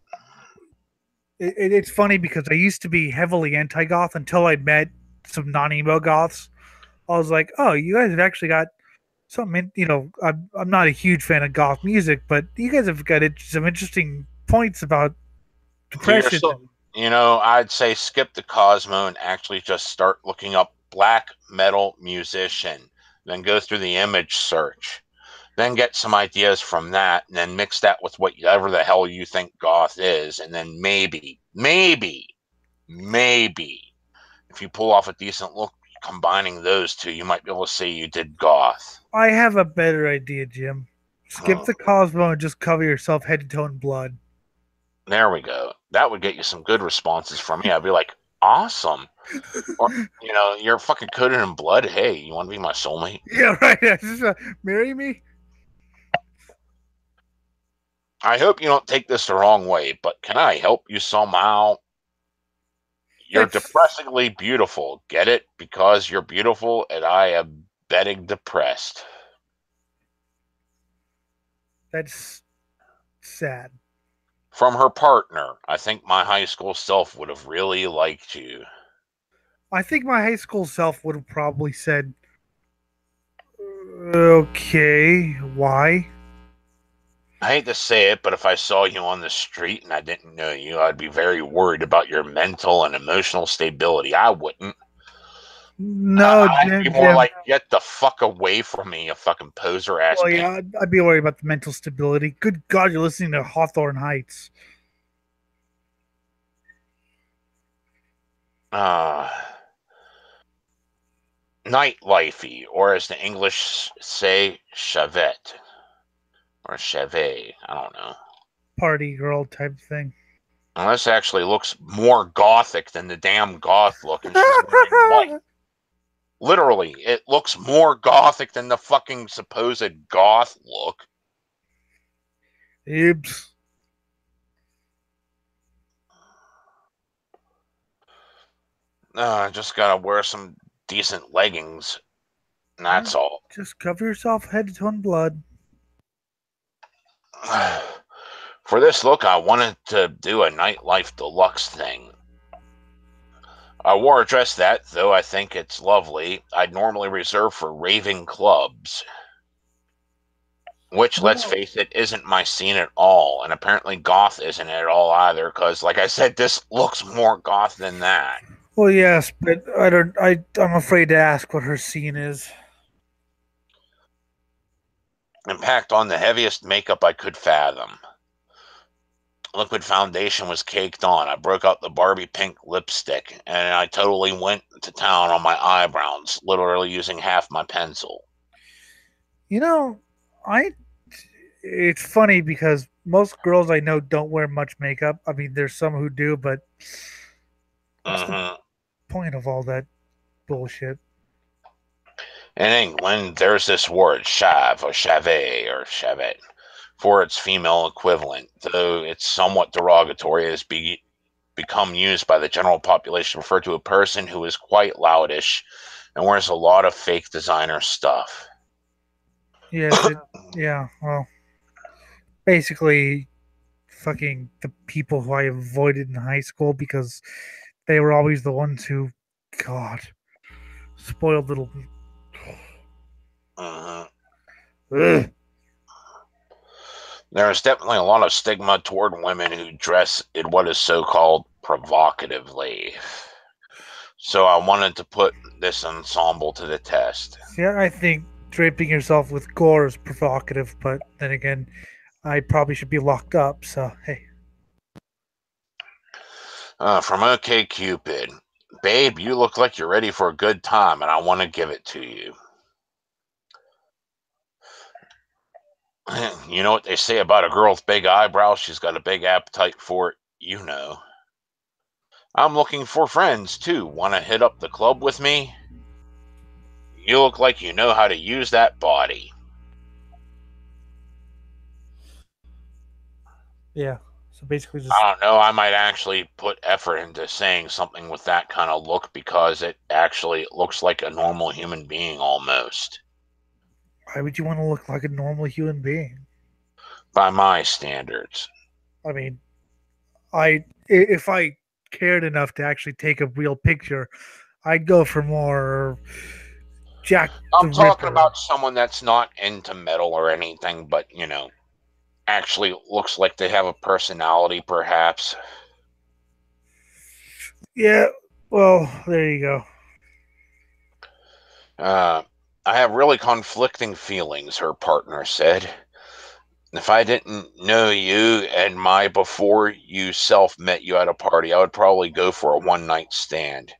It's funny because I used to be heavily anti-goth until I met some non-emo goths. I was like, oh, you guys have actually got something. I'm not a huge fan of goth music, but you guys have got some interesting points about You're depression. still, I'd say skip the Cosmo and actually just start looking up black metal musician. Then go through the image search. Then get some ideas from that, and then mix that with whatever the hell you think goth is, and then maybe, if you pull off a decent look combining those two, you might be able to say you did goth. I have a better idea, Jim. Skip Oh, the Cosmo and just cover yourself head to toe in blood. there we go. That would get you some good responses from me. I'd be like, awesome. Or, you're fucking coated in blood. Hey, you want to be my soulmate? Yeah, right. Just, marry me. I hope you don't take this the wrong way, but can I help you somehow? You're That's depressingly beautiful. Get it? Because you're beautiful and I am betting depressed. that's sad. From her partner, I think my high school self would have really liked you. I think my high school self would have probably said, "Okay, why?" I hate to say it, but if I saw you on the street and I didn't know you, I'd be very worried about your mental and emotional stability. I wouldn't. No, I'd be Jim. more Jim. like, get the fuck away from me, you fucking poser ass Well, pig. yeah, I'd be worried about the mental stability. Good God, you're listening to Hawthorne Heights. Uh, Nightlifey, or as the English say, chavette. Or chevet. I don't know. Party girl type thing. Well, this actually looks more gothic than the damn goth look, and she's wearing white. Literally, it looks more gothic than the fucking supposed goth look. Oops. I just gotta wear some decent leggings, and Yeah, that's all. just cover yourself head to toe in blood. For this look, I wanted to do a nightlife deluxe thing. I wore a dress that, though I think it's lovely, I'd normally reserve for raving clubs. Which, let's Well, face it, isn't my scene at all. And apparently goth isn't at all either, because, like I said, this looks more goth than that. well, yes, but I don't. I'm afraid to ask what her scene is. And packed on the heaviest makeup I could fathom. Liquid foundation was caked on. I broke out the Barbie pink lipstick, and I totally went to town on my eyebrows, literally using half my pencil. You know, I. It's funny because most girls I know don't wear much makeup. I mean, there's some who do, but what's the Mm-hmm. point of all that bullshit? In England, there's this word, chav, or chavet, or chavette, for its female equivalent, though it's somewhat derogatory, as become used by the general population to refer to a person who is quite loudish and wears a lot of fake designer stuff. Yes, it. Yeah, well, basically fucking the people who I avoided in high school because they were always the ones who, God, spoiled little. Mhm. Ugh. There is definitely a lot of stigma toward women who dress in what is so called provocatively. So I wanted to put this ensemble to the test. See, I think draping yourself with gore is provocative, but then again, I probably should be locked up. So hey, From OK Cupid. Babe, you look like you're ready for a good time, and I want to give it to you. You know what they say about a girl with big eyebrows? She's got a big appetite for it. You know. I'm looking for friends, too. Want to hit up the club with me? You look like you know how to use that body. yeah. So basically, I just don't know. I might actually put effort into saying something with that kind of look because it actually looks like a normal human being almost. why would you want to look like a normal human being? By my standards. I mean, if I cared enough to actually take a real picture, I'd go for more Jack the I'm talking Ripper. about someone that's not into metal or anything, but, you know, actually looks like they have a personality, perhaps. Yeah, well, there you go. Uh, I have really conflicting feelings, her partner said. If I didn't know you and my before you self met you at a party, I would probably go for a one night stand.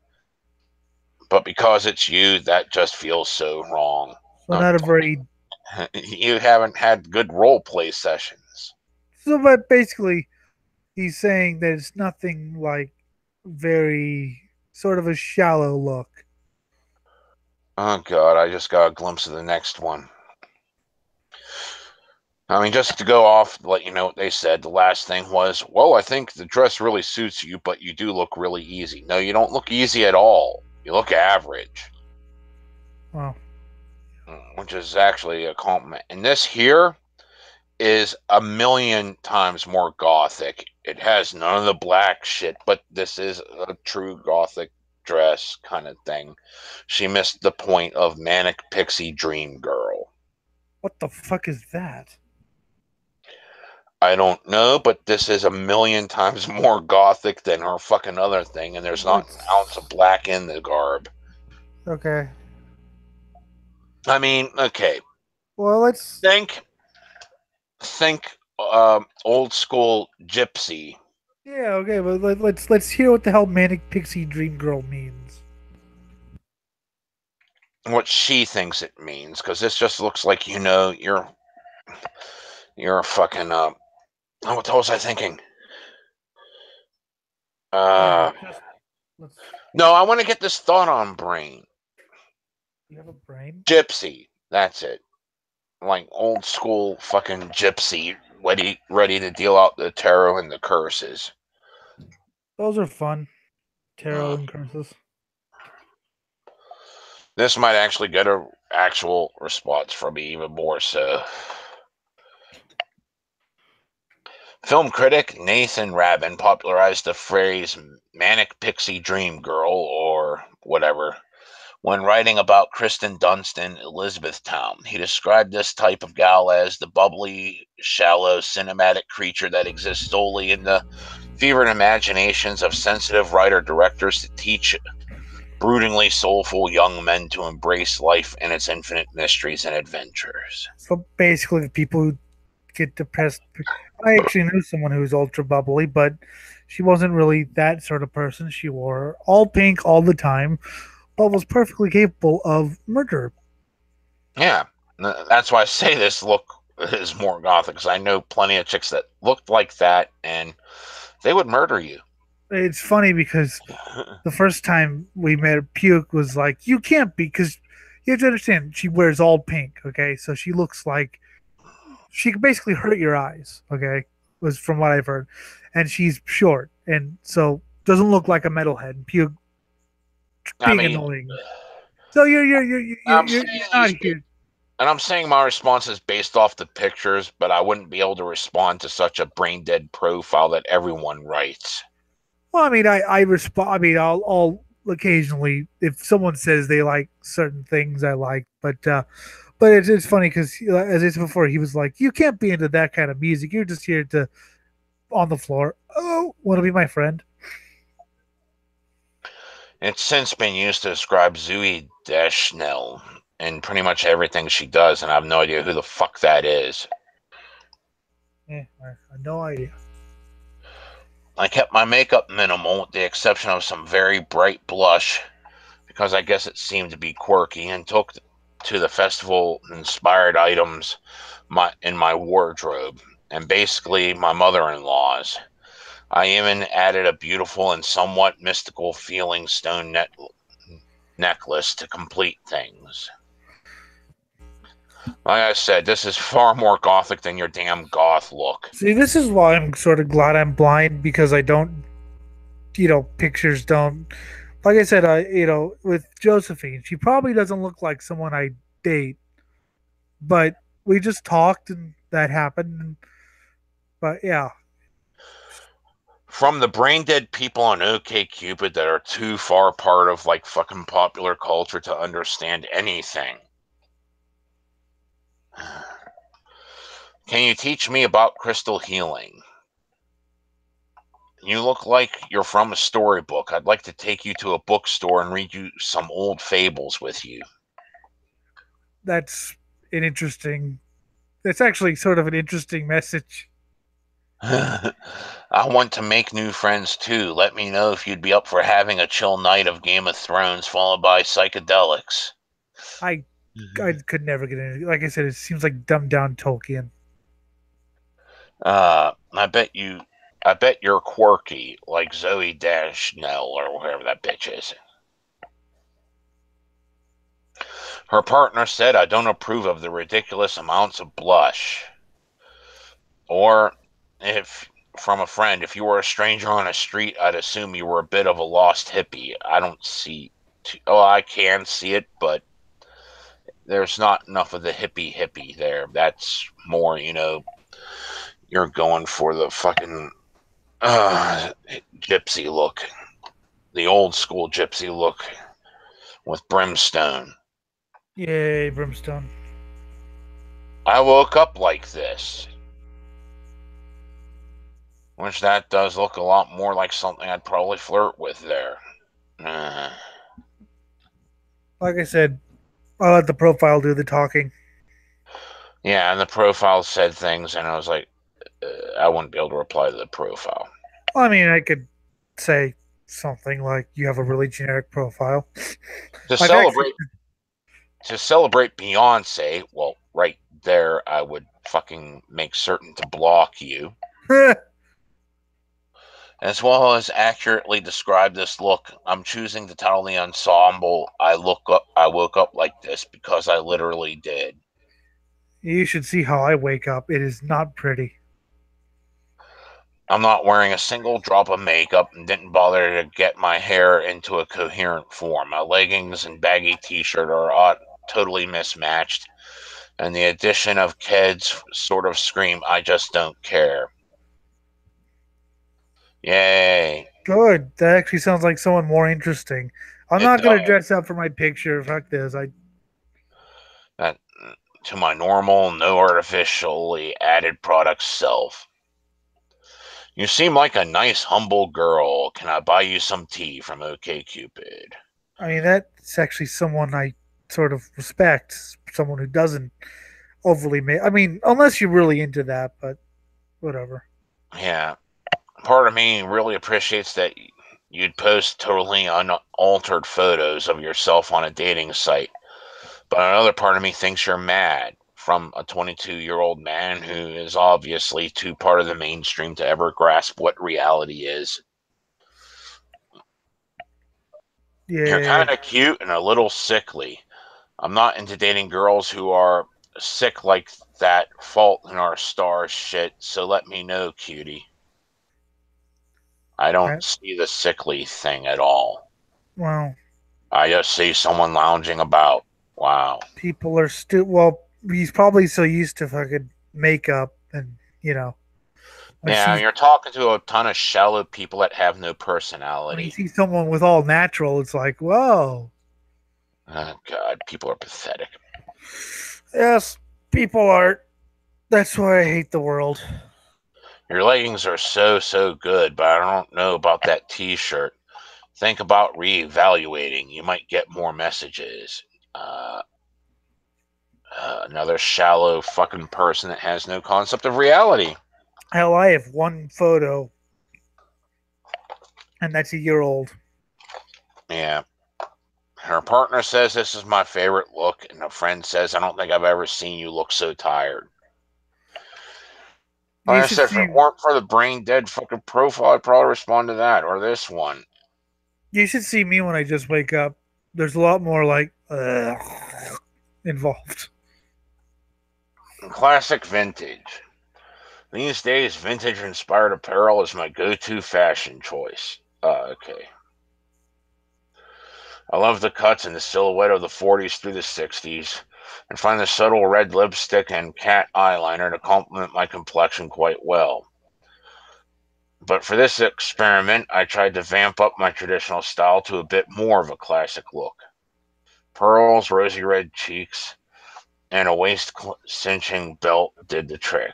But because it's you, that just feels so wrong. So not a very You haven't had good role play sessions. so, but basically, he's saying that it's nothing like very sort of a shallow look. Oh god, I just got a glimpse of the next one. I mean, just to go off, let you know what they said. The last thing was, well, I think the dress really suits you, but you do look really easy. No, you don't look easy at all. You look average, Well, which is actually a compliment. And this here is a million times more gothic. It has none of the black shit, but this is a true gothic dress kind of thing. She missed the point of manic pixie dream girl. what the fuck is that? I don't know, but this is a million times more gothic than her fucking other thing, and there's not an ounce of Let's black in the garb. okay. I mean, okay, Well, let's think think old school gypsy. yeah, okay, but let's hear what the hell manic pixie dream girl means. What she thinks it means, because this just looks like you're a fucking oh, what the hell was I thinking? Yeah, Uh, just let's. no, I want to get this thought on brain. You have a brain? Gypsy, that's it. Like old school fucking gypsy, ready to deal out the tarot and the curses. Those are fun. Tarot Mm. and curses. This might actually get a actual response from me even more so. Film critic Nathan Rabin popularized the phrase manic pixie dream girl or whatever when writing about Kristen Dunst in Elizabethtown. He described this type of gal as the bubbly, shallow, cinematic creature that exists solely in the fevered imaginations of sensitive writer directors to teach broodingly soulful young men to embrace life and its infinite mysteries and adventures. So basically, the people who get depressed. I actually knew someone who was ultra bubbly, but she wasn't really that sort of person. She wore all pink all the time, but was perfectly capable of murder. Yeah, that's why I say this look is more gothic, because I know plenty of chicks that looked like that and they would murder you. It's funny because the first time we met her, Puke was like, "You can't be," because you have to understand she wears all pink. Okay, so she looks like she could basically hurt your eyes. Okay, was from what I've heard, and she's short, and so doesn't look like a metalhead. Puke I being mean, annoying. So you're I'm you're saying not these here. And I'm saying my response is based off the pictures, but I wouldn't be able to respond to such a brain dead profile that everyone writes. Well, I mean, I respond. I mean, I'll occasionally if someone says they like certain things I like, but it's funny because as I said before, he was like, "You can't be into that kind of music. You're just here to on the floor. Oh, want to be my friend?" It's since been used to describe Zooey Deschanel in pretty much everything she does, and I have no idea who the fuck that is. I have no idea. I kept my makeup minimal, with the exception of some very bright blush, because I guess it seemed to be quirky, and took to the festival inspired items in my wardrobe, and basically my mother in law's. I even added a beautiful and somewhat mystical feeling stone necklace to complete things. Like I said, this is far more gothic than your damn goth look. See, this is why I'm sort of glad I'm blind because I don't, pictures don't. Like I said, with Josephine, she probably doesn't look like someone I date, but we just talked and that happened. But yeah, From the brain dead people on OKCupid that are too far part of like fucking popular culture to understand anything. Can you teach me about crystal healing? You look like you're from a storybook. I'd like to take you to a bookstore and read you some old fables with you. that's an interesting. That's actually sort of an interesting message. I want to make new friends too. Let me know if you'd be up for having a chill night of Game of Thrones followed by psychedelics. I I could never get into. Like I said, it seems like dumbed down Tolkien. I bet you're quirky, like Zoe Dashnell or whatever that bitch is. Her partner said, I don't approve of the ridiculous amounts of blush. Or, if from a friend, if you were a stranger on a street, I'd assume you were a bit of a lost hippie. I don't see. Oh, I can see it, but there's not enough of the hippie there. That's more, you're going for the fucking gypsy look, the old school gypsy look with brimstone. Yay, Brimstone. I woke up like this, which that does look a lot more like something I'd probably flirt with there. Uh, Like I said, I'll let the profile do the talking. yeah, and the profile said things, and I was like, I wouldn't be able to reply to the profile. I mean, I could say something like, "You have a really generic profile." To I've actually, celebrate to celebrate Beyonce, well, right there, I would fucking make certain to block you, as well as accurately describe this look. I'm choosing to tell the ensemble I woke up like this because I literally did. you should see how I wake up. It is not pretty. I'm not wearing a single drop of makeup and didn't bother to get my hair into a coherent form. My leggings and baggy t-shirt are totally mismatched, and the addition of kids sort of scream, I just don't care. Yay. Good. That actually sounds like someone more interesting. I'm It not gonna does. dress up for my picture. Fuck this. I That, to my normal, no artificially added product self. You seem like a nice, humble girl. Can I buy you some tea from OKCupid? I mean, that's actually someone I sort of respect. Someone who doesn't overly make. I mean, unless you're really into that, but whatever. Yeah, part of me really appreciates that you'd post totally unaltered photos of yourself on a dating site. But another part of me thinks you're mad from a 22-year-old man who is obviously too part of the mainstream to ever grasp what reality is. You're Yeah. kind of cute and a little sickly. I'm not into dating girls who are sick like that fault in our stars shit, so let me know, cutie. I don't That, see the sickly thing at all. well, I just see someone lounging about. Wow. people are still well. he's probably so used to fucking makeup and when Yeah, sees you're talking to a ton of shallow people that have no when he personality. sees someone with all natural, it's like, whoa. Oh, God, people are pathetic. Yes, people are. That's why I hate the world. Your leggings are so good, but I don't know about that t shirt. Think about reevaluating. You might get more messages. Uh, Another shallow fucking person that has no concept of reality. Hell, I have one photo, and that's a year old. Yeah. Her partner says this is my favorite look, and a friend says, I don't think I've ever seen you look so tired. Like You I should said, if it see. weren't for the brain dead fucking profile, I'd probably respond to that or this one. You should see me when I just wake up. There's a lot more like involved. Classic vintage. These days, vintage inspired apparel is my go to fashion choice. Okay. I love the cuts and the silhouette of the 40s through the 60s, and find the subtle red lipstick and cat eyeliner to complement my complexion quite well. But for this experiment, I tried to vamp up my traditional style to a bit more of a classic look. Pearls, rosy red cheeks, and a waist cinching belt did the trick.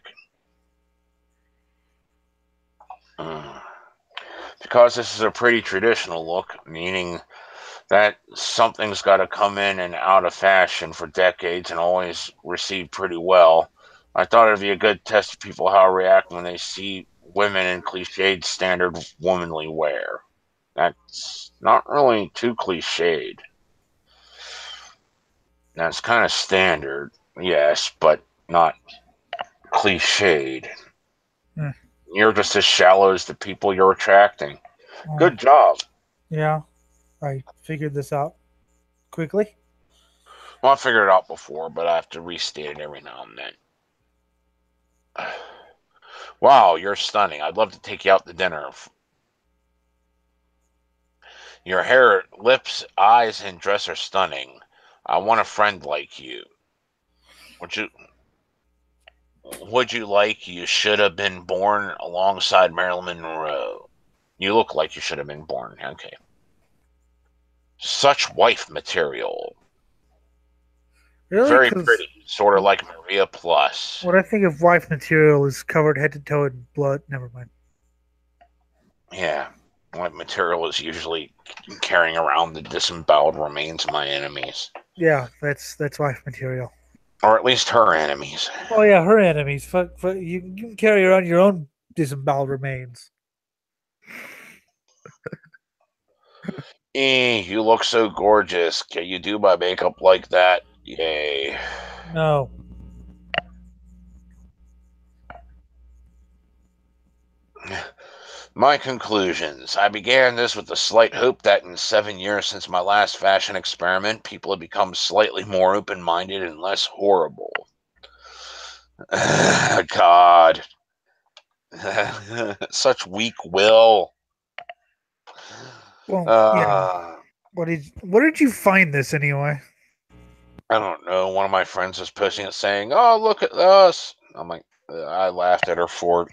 Mm. Because this is a pretty traditional look, meaning that something's got to come in and out of fashion for decades and always received pretty well. I thought it'd be a good test of people how to react when they see women in cliched standard womanly wear. That's not really too cliched. That's kind of standard, yes, but not cliched. Eh, You're just as shallow as the people you're attracting. oh, Good job. yeah, I figured this out quickly. Well, I figured it out before, but I have to restate it every now and then. Wow, you're stunning. I'd love to take you out to dinner. Your hair, lips, eyes, and dress are stunning. I want a friend like you. Would you would you like you should have been born alongside Marilyn Monroe? You look like you should have been born. Okay. Such wife material. Really? Very Because pretty. Sort of like Maria Plus. what I think of wife material is covered head to toe in blood. Never mind. Yeah. Wife material is usually carrying around the disemboweled remains of my enemies. Yeah, that's wife material. Or at least her enemies. Oh yeah, her enemies. Fuck, you can carry around your own disemboweled remains. You look so gorgeous. Can you do my makeup like that? Yay. No. My conclusions. I began this with the slight hope that in 7 years since my last fashion experiment, people have become slightly more open minded and less horrible. God. Such weak will. Well, Uh, what did you find this anyway? I don't know. One of my friends was posting it saying, "Oh, look at us." I'm like, I laughed at her for it.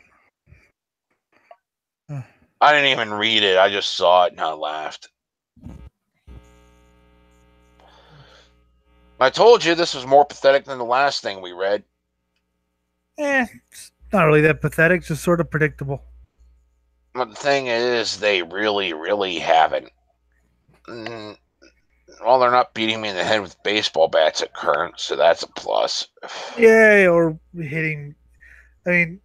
Uh, I didn't even read it. I just saw it and I laughed. I told you this was more pathetic than the last thing we read. it's not really that pathetic. Just sort of predictable. But the thing is, they really haven't. Mm, well, they're not beating me in the head with baseball bats at current, so that's a plus. Yay! Or hitting. I mean,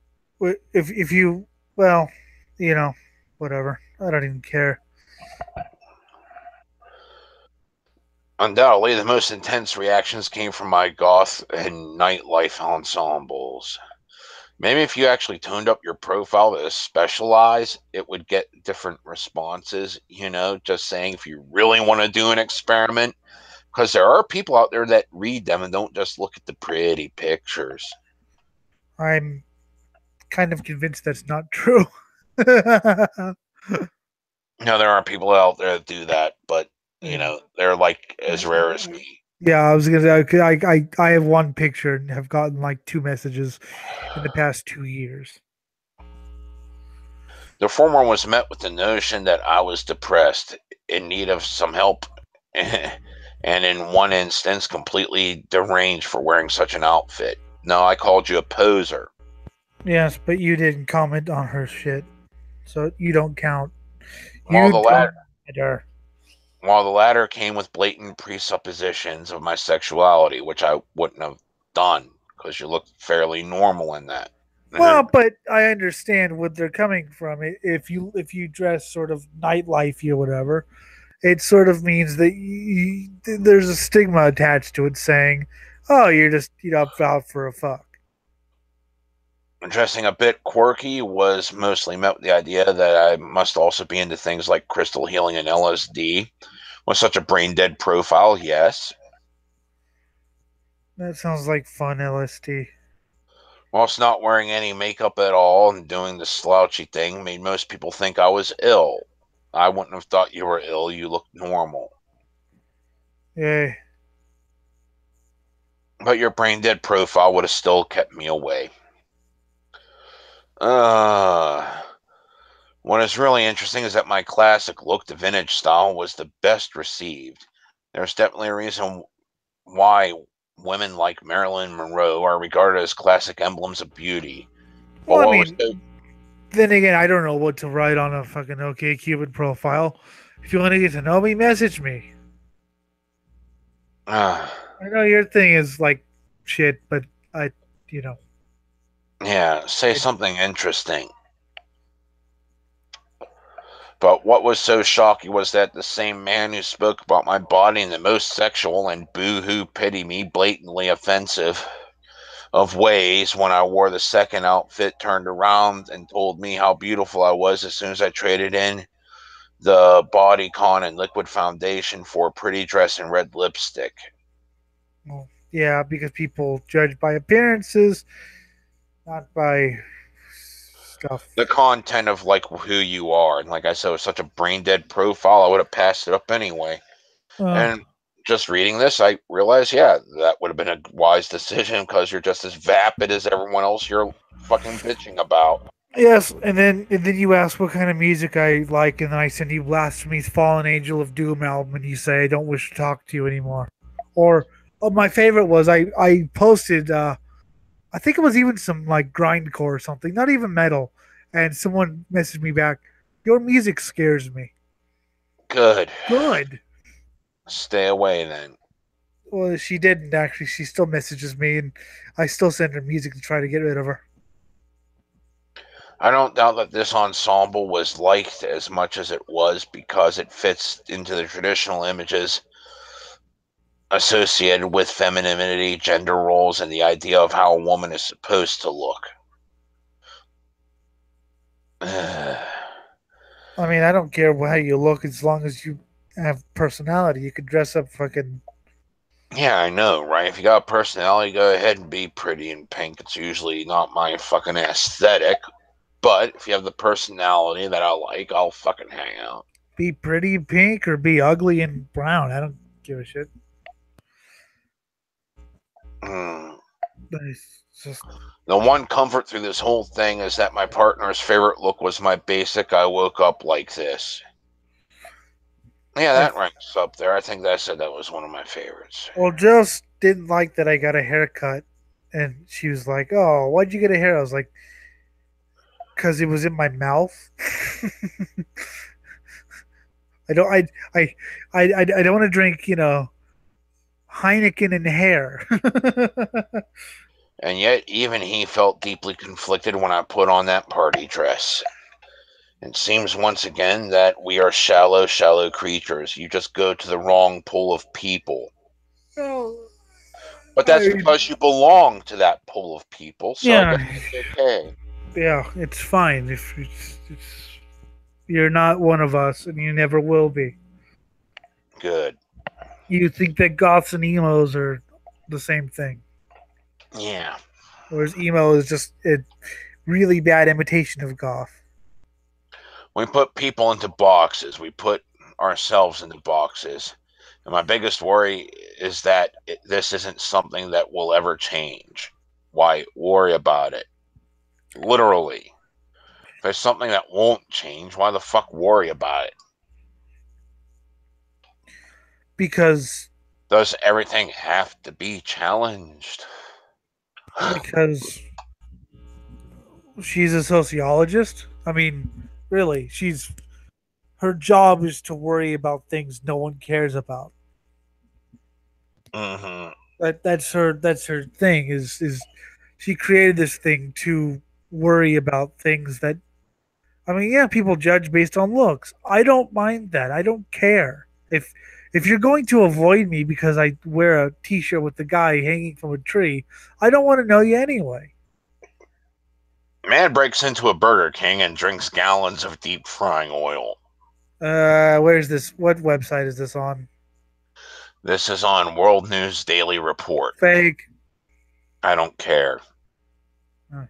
if you well, you know, whatever. I don't even care. Undoubtedly, the most intense reactions came from my goth and nightlife ensembles. Maybe if you actually toned up your profile to specialize, it would get different responses. Just saying if you really want to do an experiment, because there are people out there that read them and don't just look at the pretty pictures. I'm kind of convinced that's not true. Yeah, There are people out there that do that, but they're like as rare as me. Yeah, I was gonna. I have one picture and have gotten like two messages in the past 2 years. The former was met with the notion that I was depressed, in need of some help, and in one instance, completely deranged for wearing such an outfit. No, I called you a poser. Yes, but you didn't comment on her shit, so you don't count. While You the latter, don't matter. while the latter came with blatant presuppositions of my sexuality, which I wouldn't have done because you look fairly normal in that. Well, but I understand what they're coming from. If you dress sort of nightlife or whatever, it sort of means that there's a stigma attached to it, saying, "Oh, you're just out for a fuck." Dressing a bit quirky was mostly met with the idea that I must also be into things like crystal healing and LSD. With such a brain dead profile, yes. That sounds like fun, LSD. Whilst not wearing any makeup at all and doing the slouchy thing made most people think I was ill. I wouldn't have thought you were ill, you look normal. Yeah. But your brain dead profile would have still kept me away. Uh, what is really interesting is that my classic look, the vintage style, was the best received. There's definitely a reason why women like Marilyn Monroe are regarded as classic emblems of beauty. But Well, I what was mean, so then again, I don't know what to write on a fucking OK Cupid profile. If you want to get to know me, message me. uh, I know your thing is like shit, but I, you know, yeah, say I, something interesting. But what was so shocking was that the same man who spoke about my body in the most sexual and boo-hoo pity me blatantly offensive of ways when I wore the second outfit turned around and told me how beautiful I was as soon as I traded in the bodycon and liquid foundation for a pretty dress and red lipstick. well, yeah, because people judge by appearances, not by stuff. The content of like who you are. And like I said, it was such a brain dead profile, I would have passed it up anyway. Uh, And just reading this, I realized, yeah, that would have been a wise decision because you're just as vapid as everyone else you're fucking bitching about. yes, and then you ask what kind of music I like, and then I send you Blasphemy's "Fallen Angel of Doom" album, and you say I don't wish to talk to you anymore. Or oh, my favorite was I posted I think it was even some like grindcore or something, not even metal, and someone messaged me back, "Your music scares me." Good. Good. Stay away then. Well, she didn't actually. She still messages me, and I still send her music to try to get rid of her. I don't doubt that this ensemble was liked as much as it was because it fits into the traditional images associated with femininity, gender roles, and the idea of how a woman is supposed to look. I mean, I don't care how you look as long as you have personality. You could dress up fucking. Yeah, I know, right? If you got a personality, go ahead and be pretty in pink. It's usually not my fucking aesthetic. But if you have the personality that I like, I'll fucking hang out. Be pretty in pink or be ugly in brown. I don't give a shit. Hmm. It's just The one comfort through this whole thing is that my partner's favorite look was my basic I woke up like this. Yeah, I that ranks up there. I think I said that was one of my favorites. well, just didn't like that I got a haircut, and she was like, "Oh, why'd you get a hair?" I was like, "Cause it was in my mouth." I don't. I don't want to drink. Heineken and hair. And yet, even he felt deeply conflicted when I put on that party dress. It seems once again that we are shallow, shallow creatures. You just go to the wrong pool of people. No, But that's I because you belong to that pool of people, so I guess yeah, it's okay. yeah. It's fine if you're not one of us, and you never will be. Good. You think that goths and emos are the same thing, Yeah. whereas emo is just a really bad imitation of goth. We put people into boxes. We put ourselves into boxes. And my biggest worry is that this isn't something that will ever change. Why worry about it? Literally. If there's something that won't change, why the fuck worry about it? because Does everything have to be challenged? because she's a sociologist. I mean, really, she's her job is to worry about things no one cares about. Mm-hmm. That's her thing is she created this thing to worry about things that I mean, yeah, people judge based on looks. I don't mind that. I don't care. If you're going to avoid me because I wear a t-shirt with the guy hanging from a tree, I don't want to know you anyway. Man breaks into a Burger King and drinks gallons of deep frying oil. Where's this? What website is this on? This is on World News Daily Report. Fake. I don't care. Uh,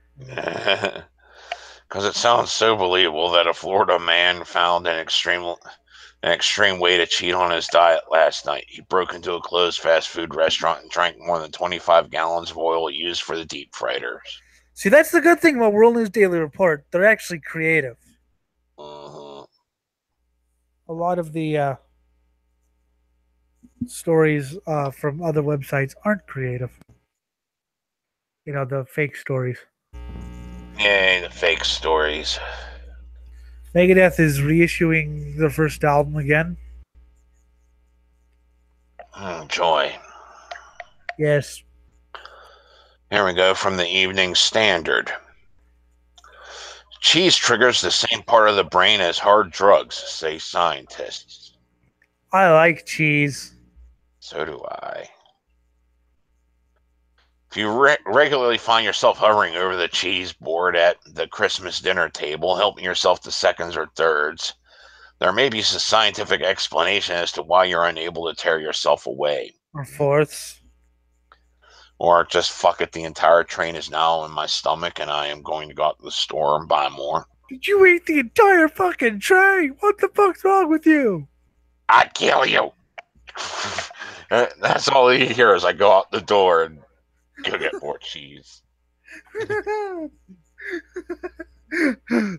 Because it sounds so believable that a Florida man found an extreme way to cheat on his diet last night. He broke into a closed fast food restaurant and drank more than 25 gallons of oil used for the deep fryers. See, that's the good thing about World News Daily Report. They're actually creative. Uh-huh. A lot of the stories from other websites aren't creative. You know, the fake stories. Yay, the fake stories. Megadeth is reissuing their first album again. Joy. Yes. Here we go from the Evening Standard. Cheese triggers the same part of the brain as hard drugs, say scientists. I like cheese. So do I. If you regularly find yourself hovering over the cheese board at the Christmas dinner table, helping yourself to seconds or thirds, there may be a scientific explanation as to why you're unable to tear yourself away. Or fourths. Or just fuck it, the entire train is now in my stomach and I am going to go out to the store and buy more. Did you eat the entire fucking tray? What the fuck's wrong with you? I'd kill you. That's all you hear as I go out the door and go get more cheese.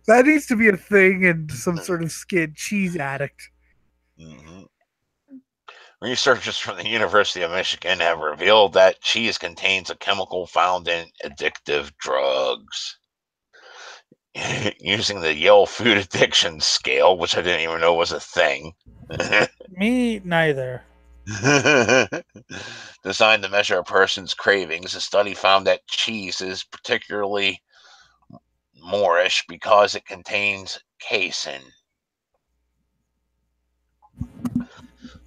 That needs to be a thing in some sort of skit. Cheese addict. Mm-hmm. Researchers from the University of Michigan have revealed that cheese contains a chemical found in addictive drugs. Using the Yale Food Addiction Scale, which I didn't even know was a thing. Me neither. Designed to measure a person's cravings, the study found that cheese is particularly Moorish because it contains casein.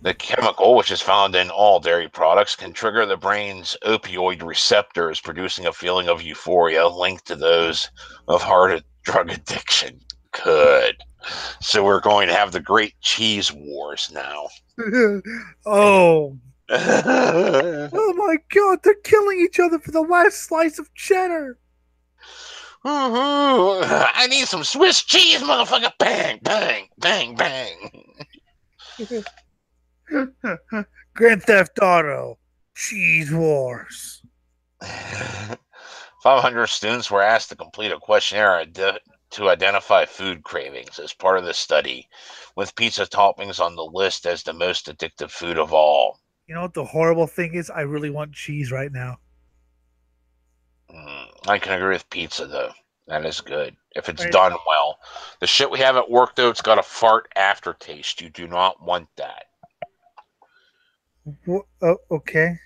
The chemical, which is found in all dairy products, can trigger the brain's opioid receptors, producing a feeling of euphoria linked to those of hard drug addiction. Good. So we're going to have the great cheese wars now. Oh. Oh my god, they're killing each other for the last slice of cheddar. I need some Swiss cheese, motherfucker. Bang, bang, bang, bang. Grand Theft Auto. Cheese Wars. 500 students were asked to complete a questionnaire to identify food cravings as part of the study, with pizza toppings on the list as the most addictive food of all. You know what the horrible thing is? I really want cheese right now. I can agree with pizza, though. That is good. If it's Right. done well. The shit we have at work, though, it's got a fart aftertaste. You do not want that. Okay.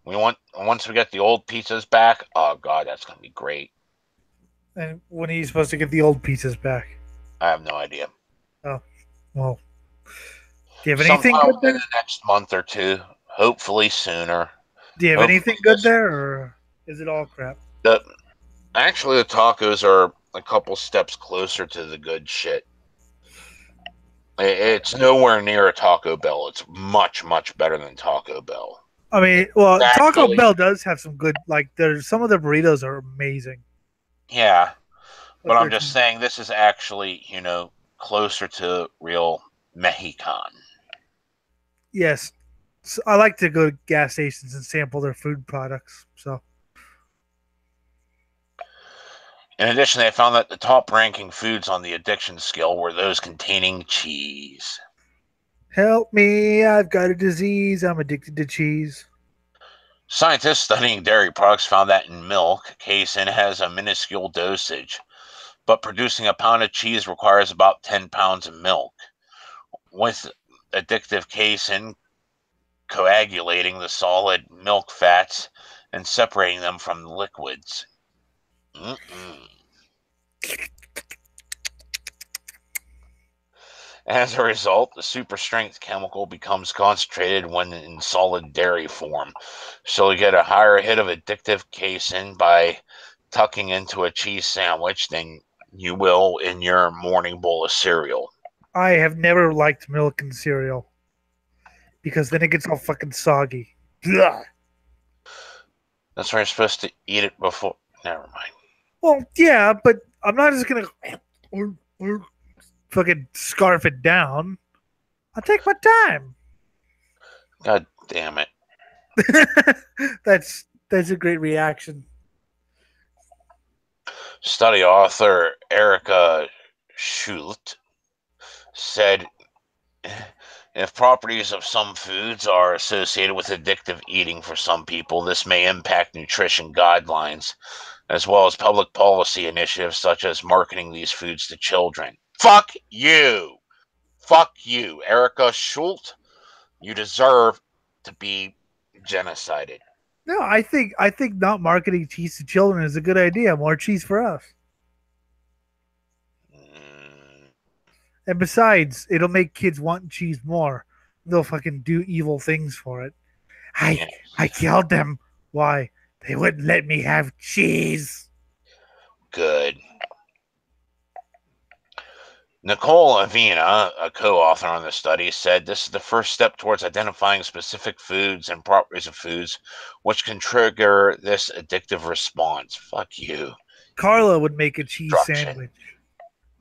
Once we get the old pizzas back, oh god, that's gonna be great. And when are you supposed to get the old pieces back? I have no idea. Oh, well. Do you have anything Sometime good there? in the next month or two, hopefully sooner. Do you have Hopefully anything good there, or is it all crap? Actually, the tacos are a couple steps closer to the good shit. It's nowhere near a Taco Bell. It's much, much better than Taco Bell. I mean, well, Taco Actually, Bell does have some good, like, there's some of the burritos are amazing. yeah, but I'm they're- just saying this is actually, closer to real Mexican. Yes. So I like to go to gas stations and sample their food products. So In addition, they found that the top ranking foods on the addiction scale were those containing cheese. help me, I've got a disease. I'm addicted to cheese. Scientists studying dairy products found that in milk, casein has a minuscule dosage, but producing a pound of cheese requires about 10 pounds of milk. With addictive casein coagulating the solid milk fats and separating them from the liquids. Mm-mm. As a result, the super strength chemical becomes concentrated when in solid dairy form. So you get a higher hit of addictive casein by tucking into a cheese sandwich than you will in your morning bowl of cereal. I have never liked milk and cereal because then it gets all fucking soggy. Ugh. That's why you're supposed to eat it before. Never mind. Well, yeah, but I'm not just gonna fucking scarf it down. I'll take my time. God damn it. That's a great reaction. Study author Erica Schult said if properties of some foods are associated with addictive eating for some people, this may impact nutrition guidelines as well as public policy initiatives such as marketing these foods to children. Fuck you. Fuck you, Erica Schult. You deserve to be genocided. No, I think not marketing cheese to children is a good idea. More cheese for us. Mm, And besides, it'll make kids want cheese more. They'll fucking do evil things for it. I yeah, I killed them. Why? They wouldn't let me have cheese. good. Nicole Avena, a co-author on the study, said this is the first step towards identifying specific foods and properties of foods which can trigger this addictive response. Fuck you. Carla would make a cheese Destruction. sandwich,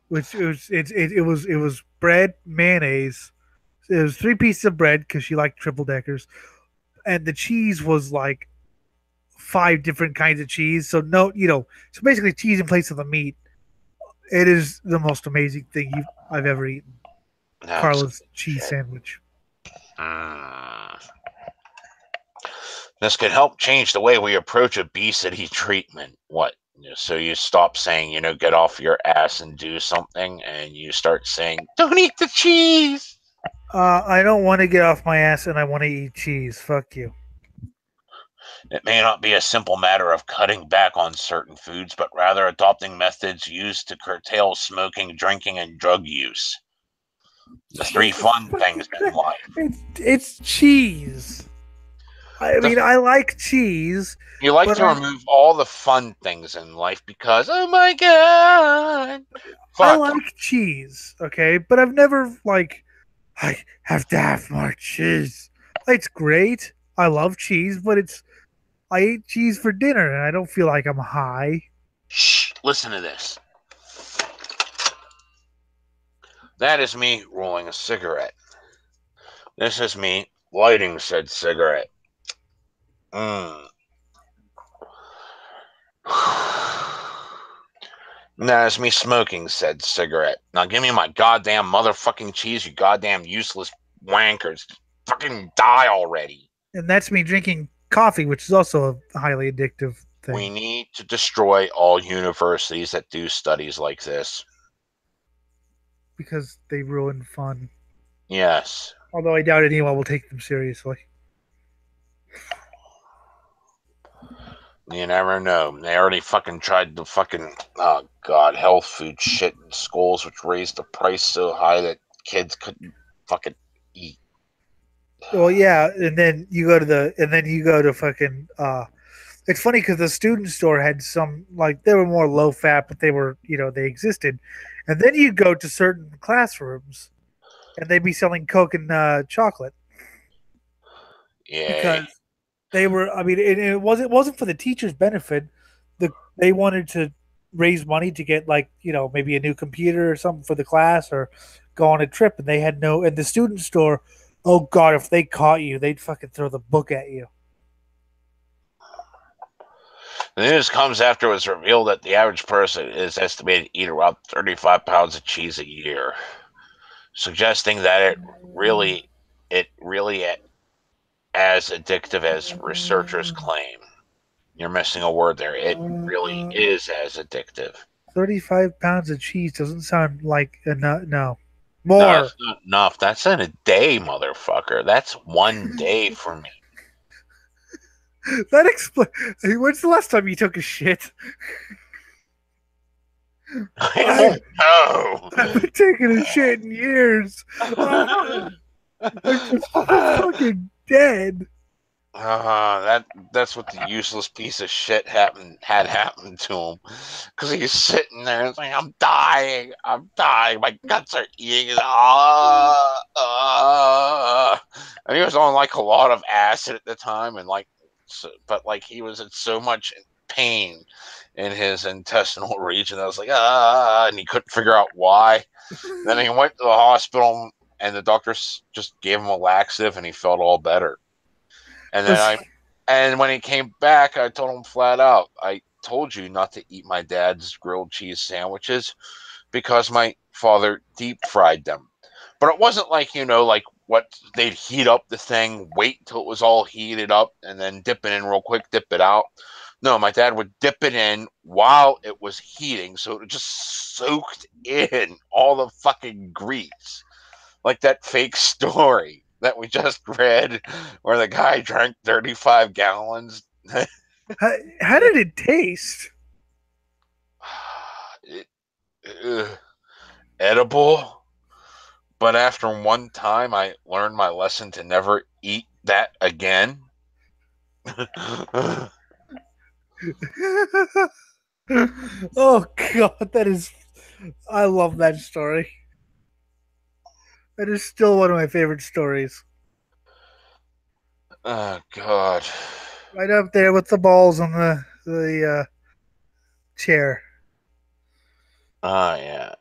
which it was bread, mayonnaise. It was three pieces of bread because she liked triple deckers, and the cheese was like five different kinds of cheese. So no, so basically cheese in place of the meat. It is the most amazing thing I've ever eaten. That's Carla's cheese shit. sandwich. Mm. This could help change the way we approach obesity treatment. What? So you stop saying, get off your ass and do something, and you start saying, don't eat the cheese. I don't want to get off my ass and I want to eat cheese. Fuck you. It may not be a simple matter of cutting back on certain foods, but rather adopting methods used to curtail smoking, drinking, and drug use. The three fun things in life. It's cheese. I The, mean, I like cheese, you like but to I remove all the fun things in life because, oh my god. I Fuck you. like cheese. Okay, but I've never I have to have more cheese. It's great. I love cheese, but I eat cheese for dinner and I don't feel like I'm high. Shh, listen to this. That is me rolling a cigarette. This is me lighting said cigarette. Mm. That is me smoking said cigarette. Now give me my goddamn motherfucking cheese, you goddamn useless wankers. Fucking die already. And that's me drinking coffee, which is also a highly addictive We thing need to destroy all universities that do studies like this. because they ruin fun. Yes. Although I doubt anyone will take them seriously. You never know. They already fucking tried the fucking, oh god, health food shit in schools, which raised the price so high that kids couldn't fucking eat. Well, yeah, and then you go to fucking. It's funny because the student store had some they were more low fat, but they were they existed, and then you go to certain classrooms, and they'd be selling Coke and chocolate Yay. because they were. I mean, it wasn't for the teachers' benefit. They wanted to raise money to get maybe a new computer or something for the class or go on a trip, and they had no. And the student store Oh God, if they caught you, they'd fucking throw the book at you. The news comes after it was revealed that the average person is estimated to eat around 35 pounds of cheese a year, suggesting that it really as addictive as researchers claim. You're missing a word there. It really Uh, is as addictive. 35 pounds of cheese doesn't sound like enough. No. No, More. that's not enough. That's in a day, motherfucker. That's one day for me. That explains. When's the last time you took a shit? I I don't know. haven't taken a shit in years. I'm just fucking dead. That's what the useless piece of shit had happened to him, because he's sitting there and saying, I'm dying, my guts are eating, and he was on like a lot of acid at the time, and like, but like he was in so much pain in his intestinal region. I was like, and he couldn't figure out why. Then he went to the hospital, and the doctors just gave him a laxative, and he felt all better. And then Was I, and when he came back, I told him flat out, I told you not to eat my dad's grilled cheese sandwiches because my father deep fried them. But it wasn't like, like what they'd heat up the thing, wait till it was all heated up, and then dip it in real quick, dip it out. No, my dad would dip it in while it was heating, so it just soaked in all the fucking grease, like that fake story that we just read where the guy drank 35 gallons. how did it taste? it, edible, but after one time I learned my lesson to never eat that again. Oh God, that is. I love that story. That is still one of my favorite stories. Oh God. Right up there with the balls on the chair. Oh yeah.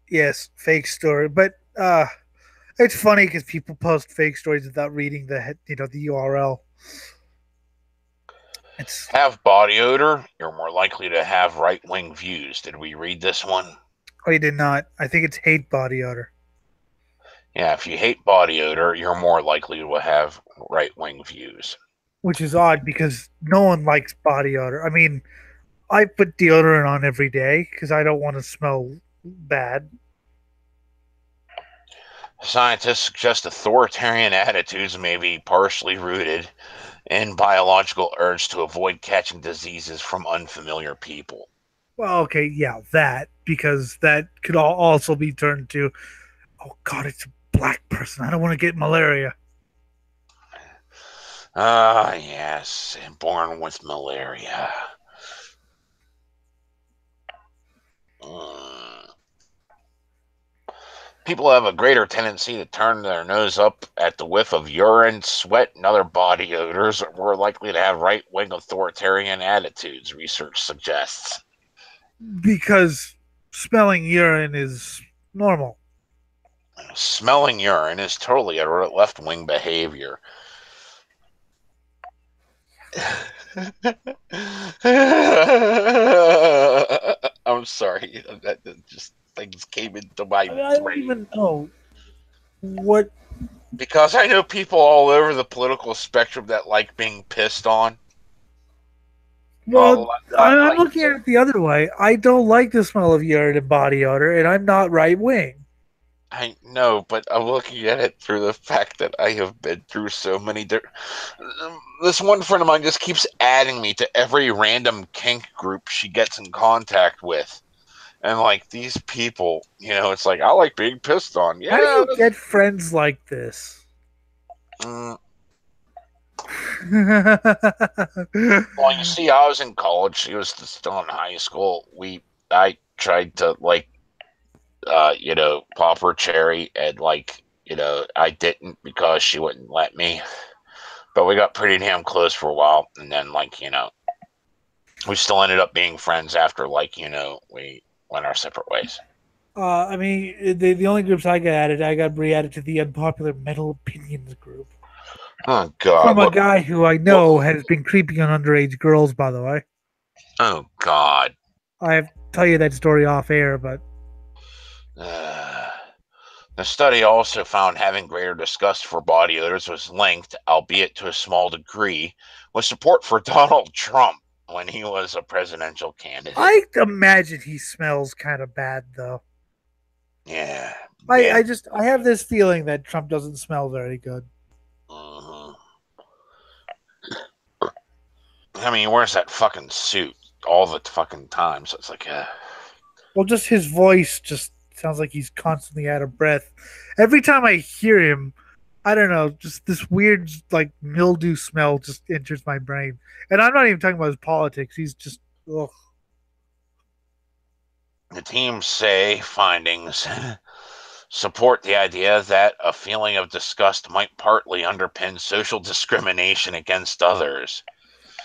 Yes, fake story, but it's funny because people post fake stories without reading the URL. It's Have body odor, you're more likely to have right wing views. Did we read this one? oh, you did not. I think it's hate body odor, Yeah, if you hate body odor, you're more likely to have right wing views. which is odd because no one likes body odor. I mean, I put deodorant on every day because I don't want to smell bad. Scientists suggest authoritarian attitudes may be partially rooted in biological urge to avoid catching diseases from unfamiliar people. Well, okay, yeah, that because that could also be turned to, oh God, it's a black person. I don't want to get malaria. Ah, yes, and born with malaria. Mm. People have a greater tendency to turn their nose up at the whiff of urine, sweat, and other body odors, are more likely to have right wing authoritarian attitudes, research suggests. Because smelling urine is normal. Smelling urine is totally a left wing behavior. I'm sorry. That just things came into my I mean, I don't brain. even know what. Because I know people all over the political spectrum that like being pissed on. Well, I'm Like, looking at it the other way. I don't like the smell of urine and body odor, and I'm not right wing. I know, but I'm looking at it through the fact that I have been through so many different. This one friend of mine just keeps adding me to every random kink group she gets in contact with. And like these people, it's like I like being pissed on. How do Yeah. you get friends like this? Mm, well, you see, I was in college. She was still in high school. I tried to pop her cherry, and I didn't because she wouldn't let me. But we got pretty damn close for a while, and then we still ended up being friends after we went our separate ways. I mean, the only groups I got added, I got re-added to the unpopular metal opinions group Oh God, from a what? guy who I What? know has been creeping on underage girls. By the way, Oh God. I have to tell you that story off air, but Uh, the study also found having greater disgust for body odors was linked, albeit to a small degree, with support for Donald Trump when he was a presidential candidate. I imagine he smells kind of bad though. Yeah, I, yeah. I just I have this feeling that Trump doesn't smell very good. Mhm. I mean, he wears that fucking suit all the fucking time, so it's like, Well, just his voice just sounds like he's constantly out of breath. Every time I hear him, I don't know, just this weird like mildew smell just enters my brain. And I'm not even talking about his politics. He's just ugh. the teams say findings support the idea that a feeling of disgust might partly underpin social discrimination against others.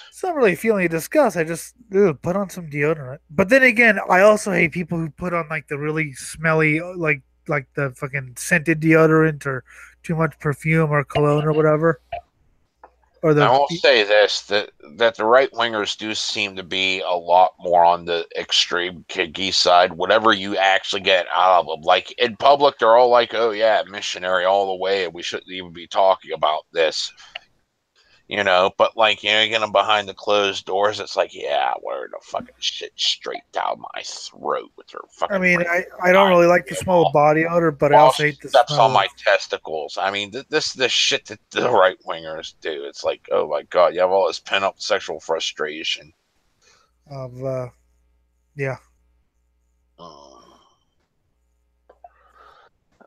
It's not really feeling of disgust. I just put on some deodorant. But then again, I also hate people who put on like the really smelly, like the fucking scented deodorant or too much perfume or cologne or whatever. Or I the will say this that the right wingers do seem to be a lot more on the extreme kiggy side. Whatever you actually get out of them, like in public, they're all like, "Oh yeah, missionary all the way," and we shouldn't even be talking about this, But like, you get them behind the closed doors. It's like, yeah, wearing the fucking shit straight down my throat with her I fucking mean, right I don't behind really like the me smell of body odor, but I while also she hate the steps on smell my testicles. I mean, this shit that the right wingers do. It's like, oh my god, you have all this pent up sexual frustration. of yeah,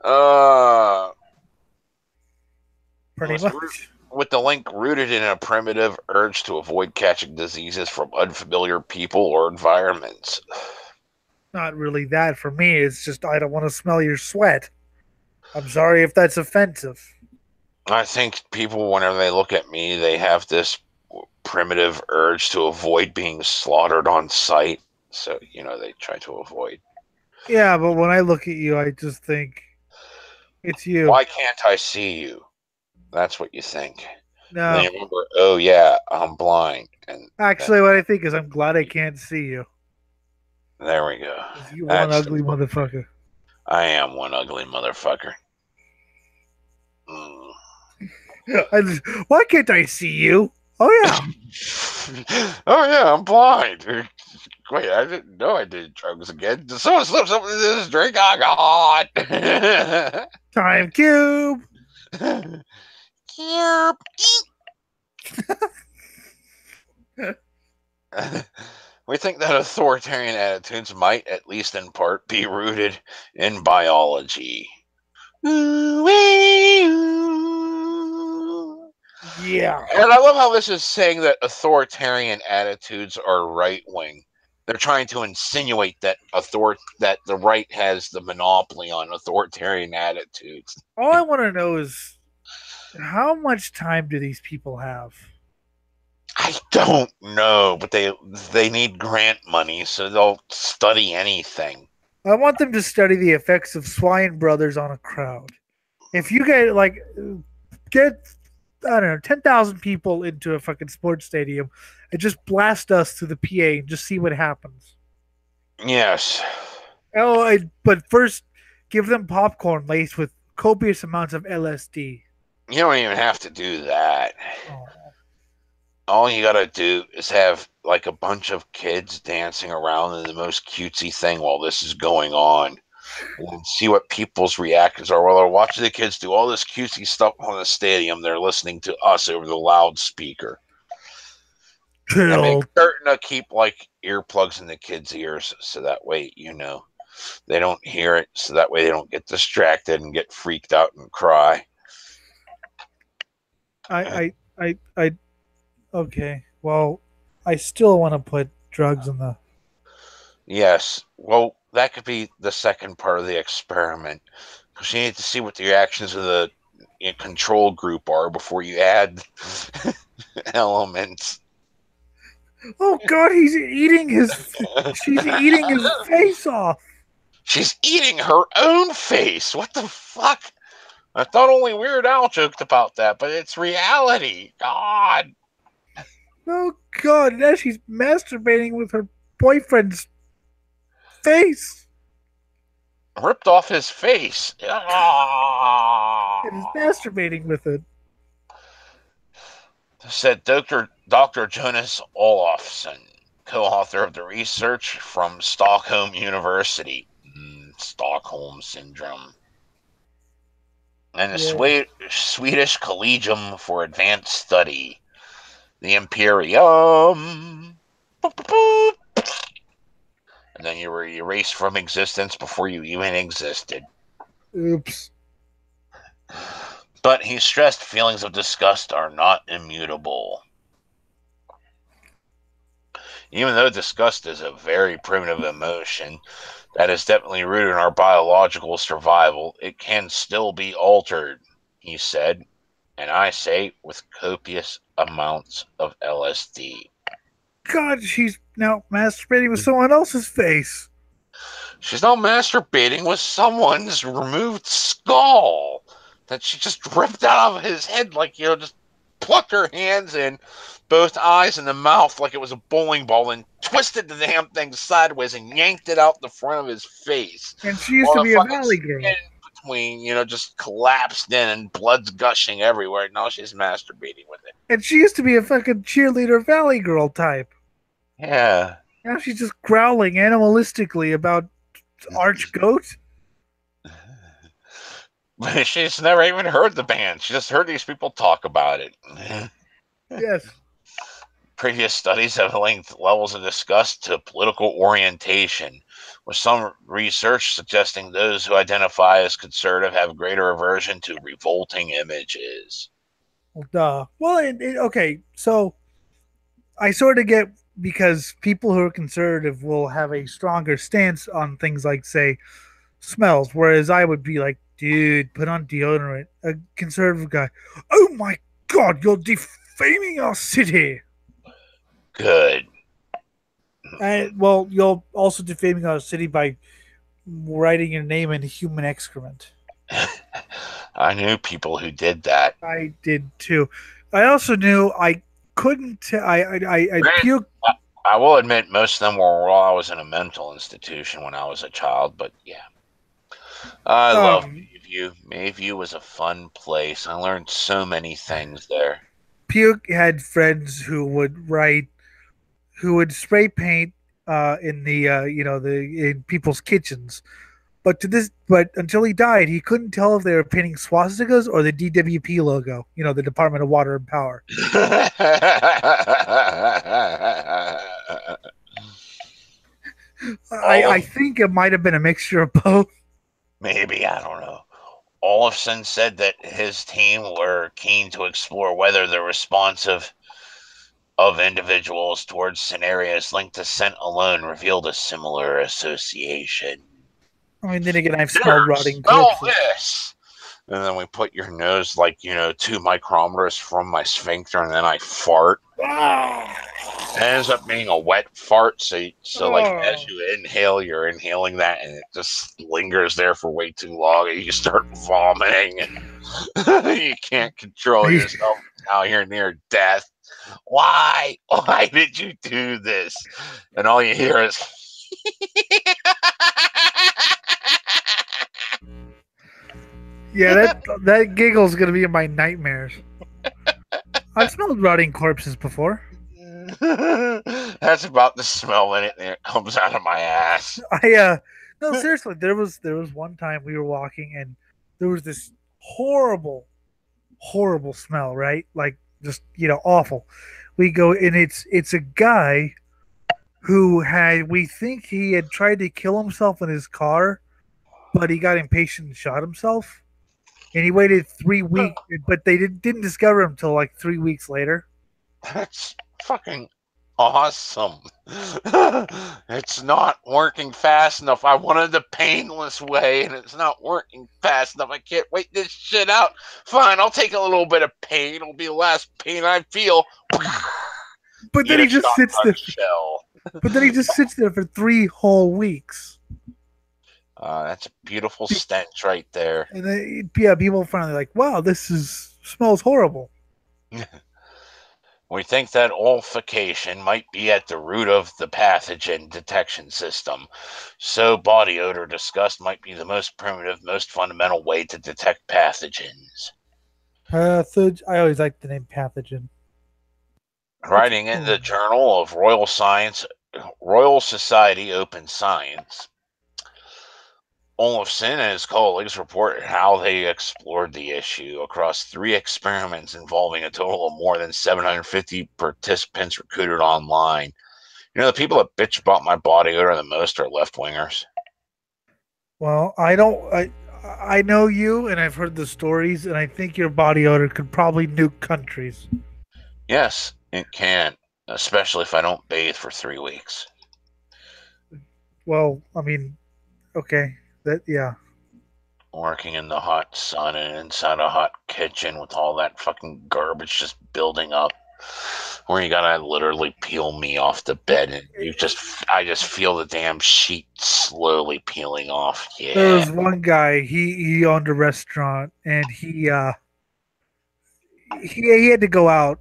Uh, pretty with, much. with the link rooted in a primitive urge to avoid catching diseases from unfamiliar people or environments. Not really that for me. It's just I don't want to smell your sweat. I'm sorry if that's offensive. I think people, whenever they look at me, they have this primitive urge to avoid being slaughtered on sight. So, they try to avoid. Yeah, but when I look at you, I just think it's you. Why can't I see you? That's what you think. And then No, you remember, oh yeah, I'm blind. And then actually, what I think is I'm glad I can't see you there we go. because you one That's the ugly motherfucker. I am one ugly motherfucker. Mm. Why can't I see you? Oh yeah, Oh yeah, I'm blind. Wait, I didn't know I did drugs again. Someone slipped something in this drink. Oh god. time cube. Yep. We think that authoritarian attitudes might, at least in part, be rooted in biology. And Yeah. I love how this is saying that authoritarian attitudes are right wing. They're trying to insinuate that that the right has the monopoly on authoritarian attitudes. All I want to know is how much time do these people have? I don't know, but they need grant money, so they'll study anything. I want them to study the effects of Swine brothers on a crowd. If you get I don't know 10,000 people into a fucking sports stadium and just blast us through the PA and just see what happens. Yes. But first give them popcorn laced with copious amounts of LSD. You don't even have to do that. Oh. All you gotta do is have like a bunch of kids dancing around in the most cutesy thing while this is going on. And see what people's reactions are while they're watching the kids do all this cutesy stuff on the stadium. They're listening to us over the loudspeaker. And make Chill. certain to keep like earplugs in the kids' ears so that way, they don't hear it. So that way they don't get distracted and get freaked out and cry. I okay. Well, I still want to put drugs in the. Yes. Well, that could be the second part of the experiment because you need to see what the reactions of the control group are before you add elements. Oh God, she's eating his face off. She's eating her own face. What the fuck? I thought only Weird Al joked about that, but it's reality. God. Oh God! Now she's masturbating with her boyfriend's face Ripped off his face. and is masturbating with it. Said Dr. Jonas Olofsson, co-author of the research from Stockholm University. Stockholm Syndrome. And the Yeah. Swedish Collegium for Advanced Study. The Imperium. Boop, boop, boop. And then you were erased from existence before you even existed. Oops. But he stressed feelings of disgust are not immutable. Even though disgust is a very primitive emotion that is definitely rooted in our biological survival, it can still be altered, he said, and I say with copious amounts of LSD. God, she's now masturbating with someone else's face. She's not masturbating with someone's removed skull that she just ripped out of his head, like, just plucked her hands in both eyes and the mouth like it was a bowling ball and twisted the damn thing sideways and yanked it out the front of his face. And she used While to the be a fucking valley skin girl. between, just collapsed in and blood's gushing everywhere. Now she's masturbating with it. And she used to be a fucking cheerleader valley girl type. Yeah. Now she's just growling animalistically about Arch Goat. But she's never even heard the band. She just heard these people talk about it. Yes. Previous studies have linked levels of disgust to political orientation, with some research suggesting those who identify as conservative have greater aversion to revolting images. Well, duh. Well, okay. So I sort of get because people who are conservative will have a stronger stance on things like, say, smells, whereas I would be like, dude, put on deodorant. A conservative guy, oh my God, you're defaming our city. Good. Well, you're also defaming our city by writing your name in human excrement. I knew people who did that. I did too. I also knew I couldn't. I puked. I will admit, most of them were while I was in a mental institution when I was a child, but yeah. I love Um, Mayview. Mayview was a fun place. I learned so many things there. Puke had friends who would spray paint in the in people's kitchens. But until he died, he couldn't tell if they were painting swastikas or the DWP logo. The Department of Water and Power. I think it might have been a mixture of both. Maybe, I don't know. Olafson said that his team were keen to explore whether the response of individuals towards scenarios linked to scent alone revealed a similar association. I mean, then again, I've Here, smelled rotting smell corpses. this. And then we put your nose like, 2 micrometers from my sphincter, and then I fart. It ends up being a wet fart, so like as Oh. you inhale, you're inhaling that, and it just lingers there for way too long, and you start vomiting, and you can't control yourself. Now you're near death. Why did you do this? And all you hear is Yeah, that giggle's gonna be in my nightmares. I've smelled rotting corpses before. that's about the smell when it comes out of my ass. No, seriously, there was one time we were walking and there was this horrible, horrible smell, right? Like just awful. We go and it's a guy who we think he had tried to kill himself in his car, but he got impatient and shot himself. And he waited 3 weeks, but they didn't discover him until like 3 weeks later. That's fucking awesome. It's not working fast enough. I wanted the painless way, and it's not working fast enough. I can't wait this shit out. Fine, I'll take a little bit of pain. It'll be the last pain I feel. But then Eat he a just sits shotgun there. shell. But then he just sits there for 3 whole weeks. That's a beautiful stench right there. And yeah, people finally like, wow, smells horrible. We think that olfaction might be at the root of the pathogen detection system. So, body odor disgust might be the most primitive, most fundamental way to detect pathogens. I always like the name pathogen. That's a Writing in cool the name. Journal of Royal Society Open Science, Olafson and his colleagues reported how they explored the issue across 3 experiments involving a total of more than 750 participants recruited online. The people that bitch about my body odor the most are left wingers. Well, I don't. I know you, and I've heard the stories, and I think your body odor could probably nuke countries. Yes, it can, especially if I don't bathe for 3 weeks. Well, I mean, okay, that yeah. Working in the hot sun and inside a hot kitchen with all that fucking garbage just building up, where you gotta literally peel me off the bed, and I just feel the damn sheet slowly peeling off. There Yeah. was one guy. He owned a restaurant, and he had to go out.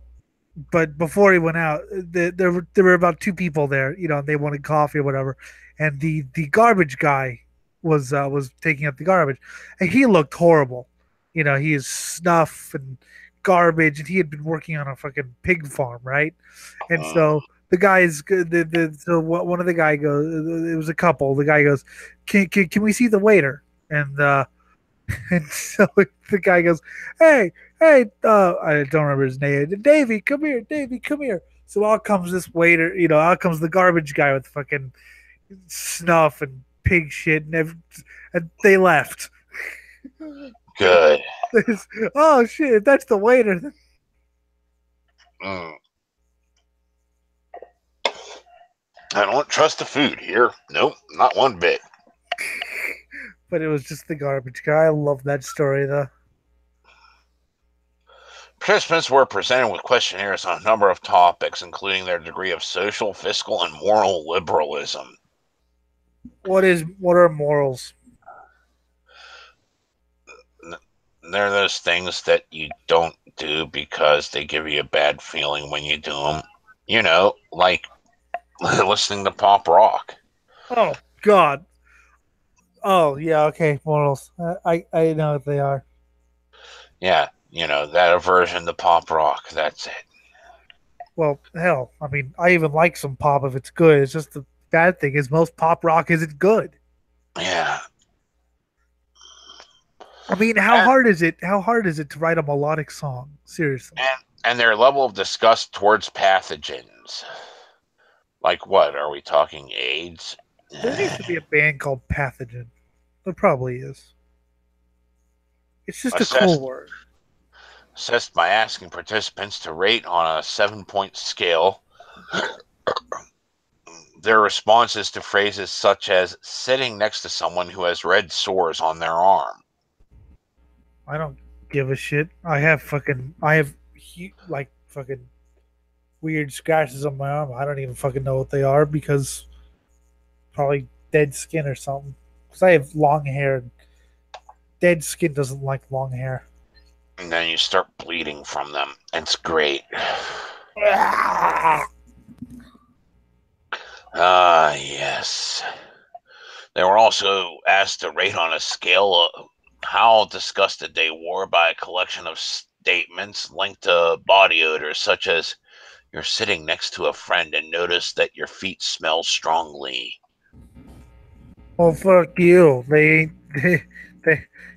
But before he went out, there were about two people there. You know, they wanted coffee or whatever, and the garbage guy was taking up the garbage, and he looked horrible. You know, he is snuff and garbage, and he had been working on a fucking pig farm, right? And so the guys, one of the guy goes, it was a couple. The guy goes, can we see the waiter? And and so the guy goes, hey, I don't remember his name. Davey, come here. Davey, come here. So out comes this waiter, out comes the garbage guy with fucking snuff and pig shit, and they left. Good. Oh shit, that's the waiter. Mm. I don't trust the food here. Nope, not one bit. But it was just the garbage guy. I love that story though. Participants were presented with questionnaires on a number of topics, including their degree of social, fiscal, and moral liberalism. What are morals? They're those things that you don't do because they give you a bad feeling when you do them. Like listening to pop rock. Oh God. Oh yeah. Okay. Morals. I know what they are. Yeah, that aversion to pop rock. That's it. Well, hell, I mean, I even like some pop if it's good. It's just the bad thing is most pop rock isn't good. Yeah. I mean, how And, hard is it? How hard is it to write a melodic song? Seriously. and their level of disgust towards pathogens. Like what? Are we talking AIDS? There needs to be a band called Pathogen. There probably is. It's just a cool assessed word. assessed by asking participants to rate on a 7-point scale their responses to phrases such as sitting next to someone who has red sores on their arm. I don't give a shit. I have like fucking weird scratches on my arm. I don't even fucking know what they are because probably dead skin or something. Because I have long hair. And dead skin doesn't like long hair. And then you start bleeding from them. It's great. Yes. They were also asked to rate on a scale of how disgusted they were by a collection of statements linked to body odors, such as you're sitting next to a friend and notice that your feet smell strongly. Well, fuck you. They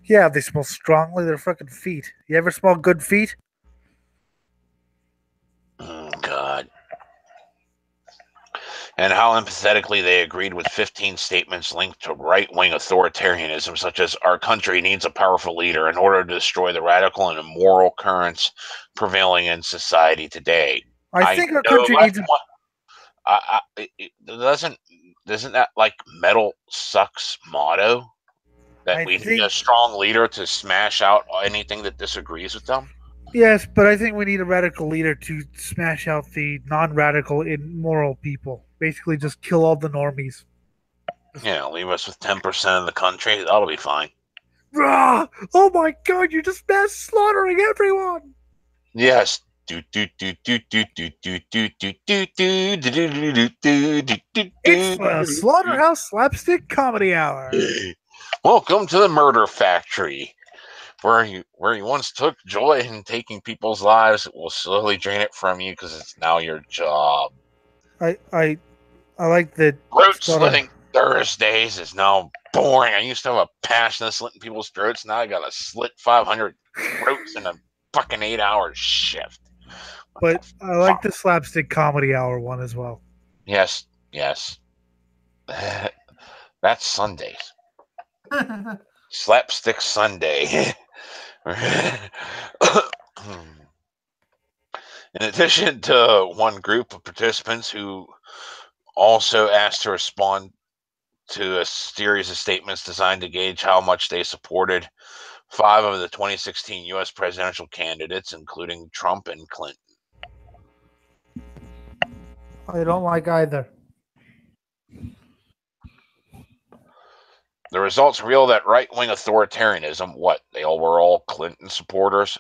yeah, they smell strongly. They're fucking feet. You ever smell good feet? Oh, God. And how empathetically they agreed with 15 statements linked to right wing authoritarianism, such as our country needs a powerful leader in order to destroy the radical and immoral currents prevailing in society today. I I think our know country left needs a one. It doesn't that like metal sucks motto that I we need a think strong leader to smash out anything that disagrees with them? yes, but I think we need a radical leader to smash out the non-radical, immoral people. Basically, just kill all the normies. Yeah, leave us with 10% of the country. That'll be fine. Rah! Oh my god, you're just mass slaughtering everyone! Yes. It's the Slaughterhouse Slapstick Comedy Hour. Welcome to the Murder Factory, where you once took joy in taking people's lives. It will slowly drain it from you because it's now your job. I like that. Throat slitting Thursdays is now boring. I used to have a passion of slitting people's throats. Now I got to slit 500 throats in a fucking 8-hour shift. But I like the Slapstick Comedy Hour one as well. Yes. That's Sundays. Slapstick Sunday. In addition to one group of participants who also asked to respond to a series of statements designed to gauge how much they supported 5 of the 2016 U.S. presidential candidates, including Trump and Clinton. I don't like either. The results reveal that right-wing authoritarianism, they all were all Clinton supporters,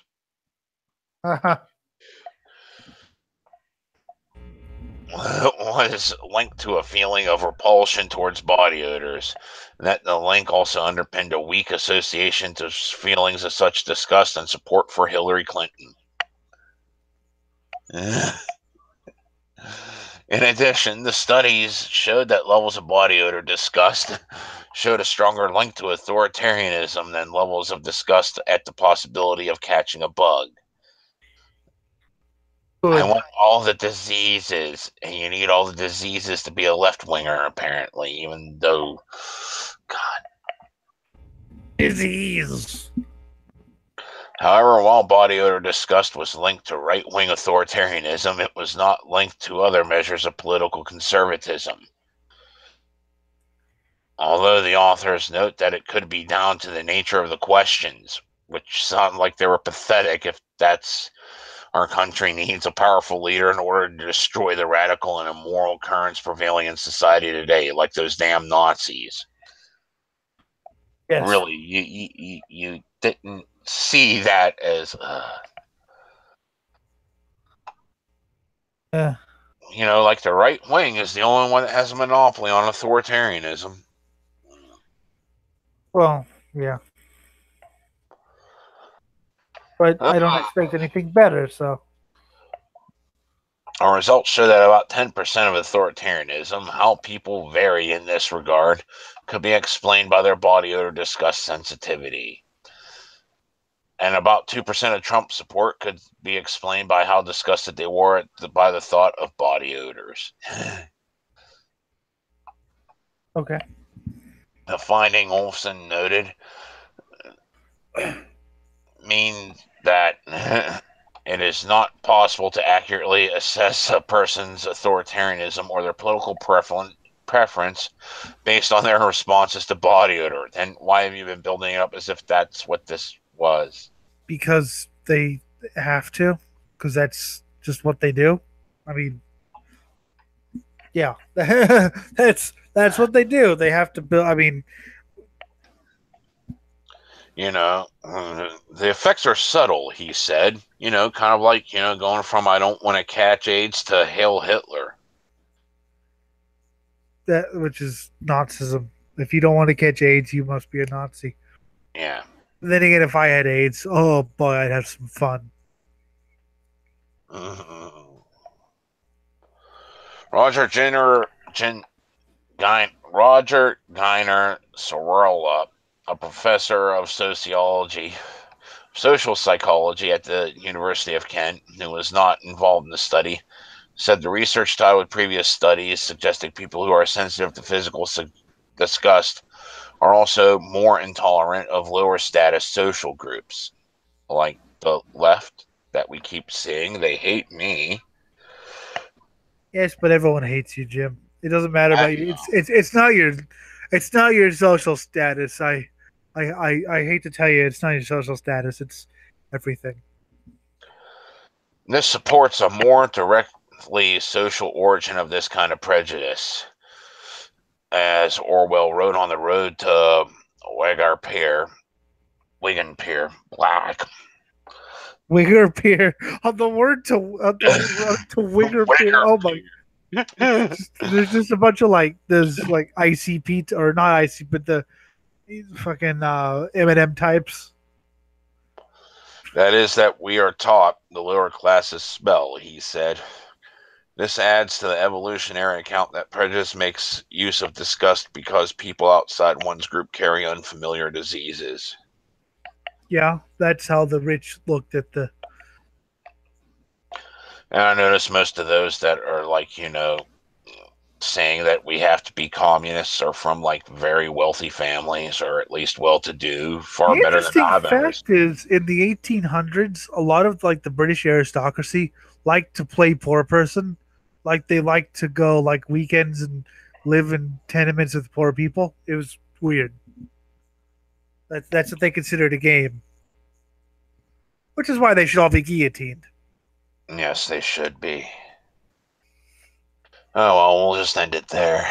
was linked to a feeling of repulsion towards body odors. That the link also underpinned a weak association to feelings of such disgust and support for Hillary Clinton. In addition, the studies showed that levels of body odor disgust showed a stronger link to authoritarianism than levels of disgust at the possibility of catching a bug. Good. I want all the diseases, and you need all the diseases to be a left-winger, apparently, even though, God. Disease. However, while body odor disgust was linked to right-wing authoritarianism, it was not linked to other measures of political conservatism. Although the authors note that it could be down to the nature of the questions, which sound like they were pathetic if that's our country needs a powerful leader in order to destroy the radical and immoral currents prevailing in society today, like those damn Nazis. Yes. Really, you didn't see that as, like the right wing is the only one that has a monopoly on authoritarianism. Well, yeah. But I don't expect anything better, so. Our results show that about 10% of authoritarianism, how people vary in this regard, could be explained by their body odor disgust sensitivity. And about 2% of Trump support could be explained by how disgusted they were by the thought of body odors. Okay. The finding, Olson noted, means that it is not possible to accurately assess a person's authoritarianism or their political preference based on their responses to body odor. Then why have you been building it up as if that's what this was? Because they have to, because that's just what they do. I mean, yeah, that's what they do. They have to build. I mean, the effects are subtle, he said. Kind of like, going from I don't want to catch AIDS to Hail Hitler. That which is Nazism. If you don't want to catch AIDS, you must be a Nazi. Yeah. Then again, if I had AIDS, oh boy, I'd have some fun. Mm-hmm. Roger Gainer Sorolla, a professor of social psychology at the University of Kent, who was not involved in the study, said the research tied with previous studies suggesting people who are sensitive to physical disgust are also more intolerant of lower status social groups, like the left that we keep seeing. They hate me. Yes, but everyone hates you, Jim. It doesn't matter about you. It's not your social status. I hate to tell you, it's not your social status. It's everything. This supports a more directly social origin of this kind of prejudice. as Orwell wrote on the road to Wagar Pier, Wigan Pier, Black. Winger Pier. On the word to Winger Pier. Winger Oh my! Pier. There's just a bunch of like there's like ICP or not IC, but the fucking M&M types. That is that we are taught the lower classes spell, he said. This adds to the evolutionary account that prejudice makes use of disgust because people outside one's group carry unfamiliar diseases. Yeah, that's how the rich looked at the. And I notice most of those that are like, saying that we have to be communists are from like very wealthy families or at least well to do, far The better than interesting I've ever seen. fact is, in the 1800s, a lot of like the British aristocracy liked to play poor person, like they liked to go like weekends and live in tenements with poor people. It was weird. That's what they considered a game, which is why they should all be guillotined. Yes, they should be. Oh, well, we'll just end it there.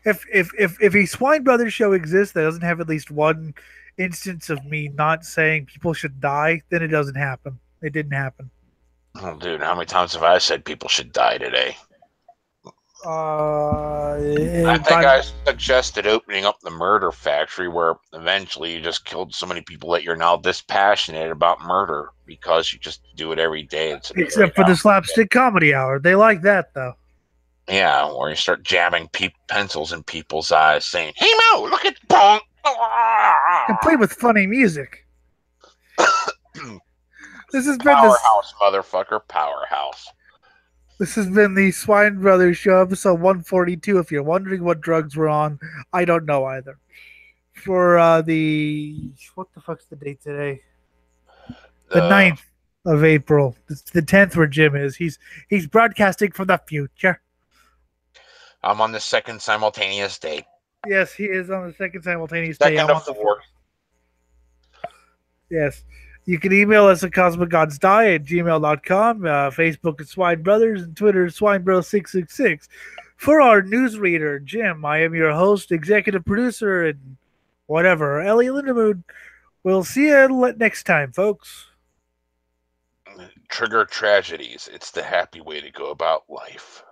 If a Swine Brothers show exists that doesn't have at least one instance of me not saying people should die, then it doesn't happen. It didn't happen. Oh, dude, how many times have I said people should die today? I think But I suggested opening up the murder factory where eventually you just killed so many people that you're now dispassionate about murder because you just do it every day. It's a great except for the slapstick comedy hour, they like that though. Yeah, or you start jamming pencils in people's eyes saying, "Hey Mo, look at Bonk." Complete with funny music. This has been Powerhouse, motherfucker, powerhouse. This has been the Swine Brothers Show, episode 142. If you're wondering what drugs we're on, I don't know either. For what the fuck's the date today? The 9th of April. It's the 10th where Jim is. He's broadcasting from the future. I'm on the second simultaneous date. Yes, he is on the second simultaneous day. Second of four. Yes. You can email us at cosmicgodsdie at gmail.com, Facebook at Swine Brothers, and Twitter at SwineBro666. For our newsreader, Jim, I am your host, executive producer, and whatever, Ellie Lindermood. We'll see you next time, folks. Trigger tragedies. It's the happy way to go about life.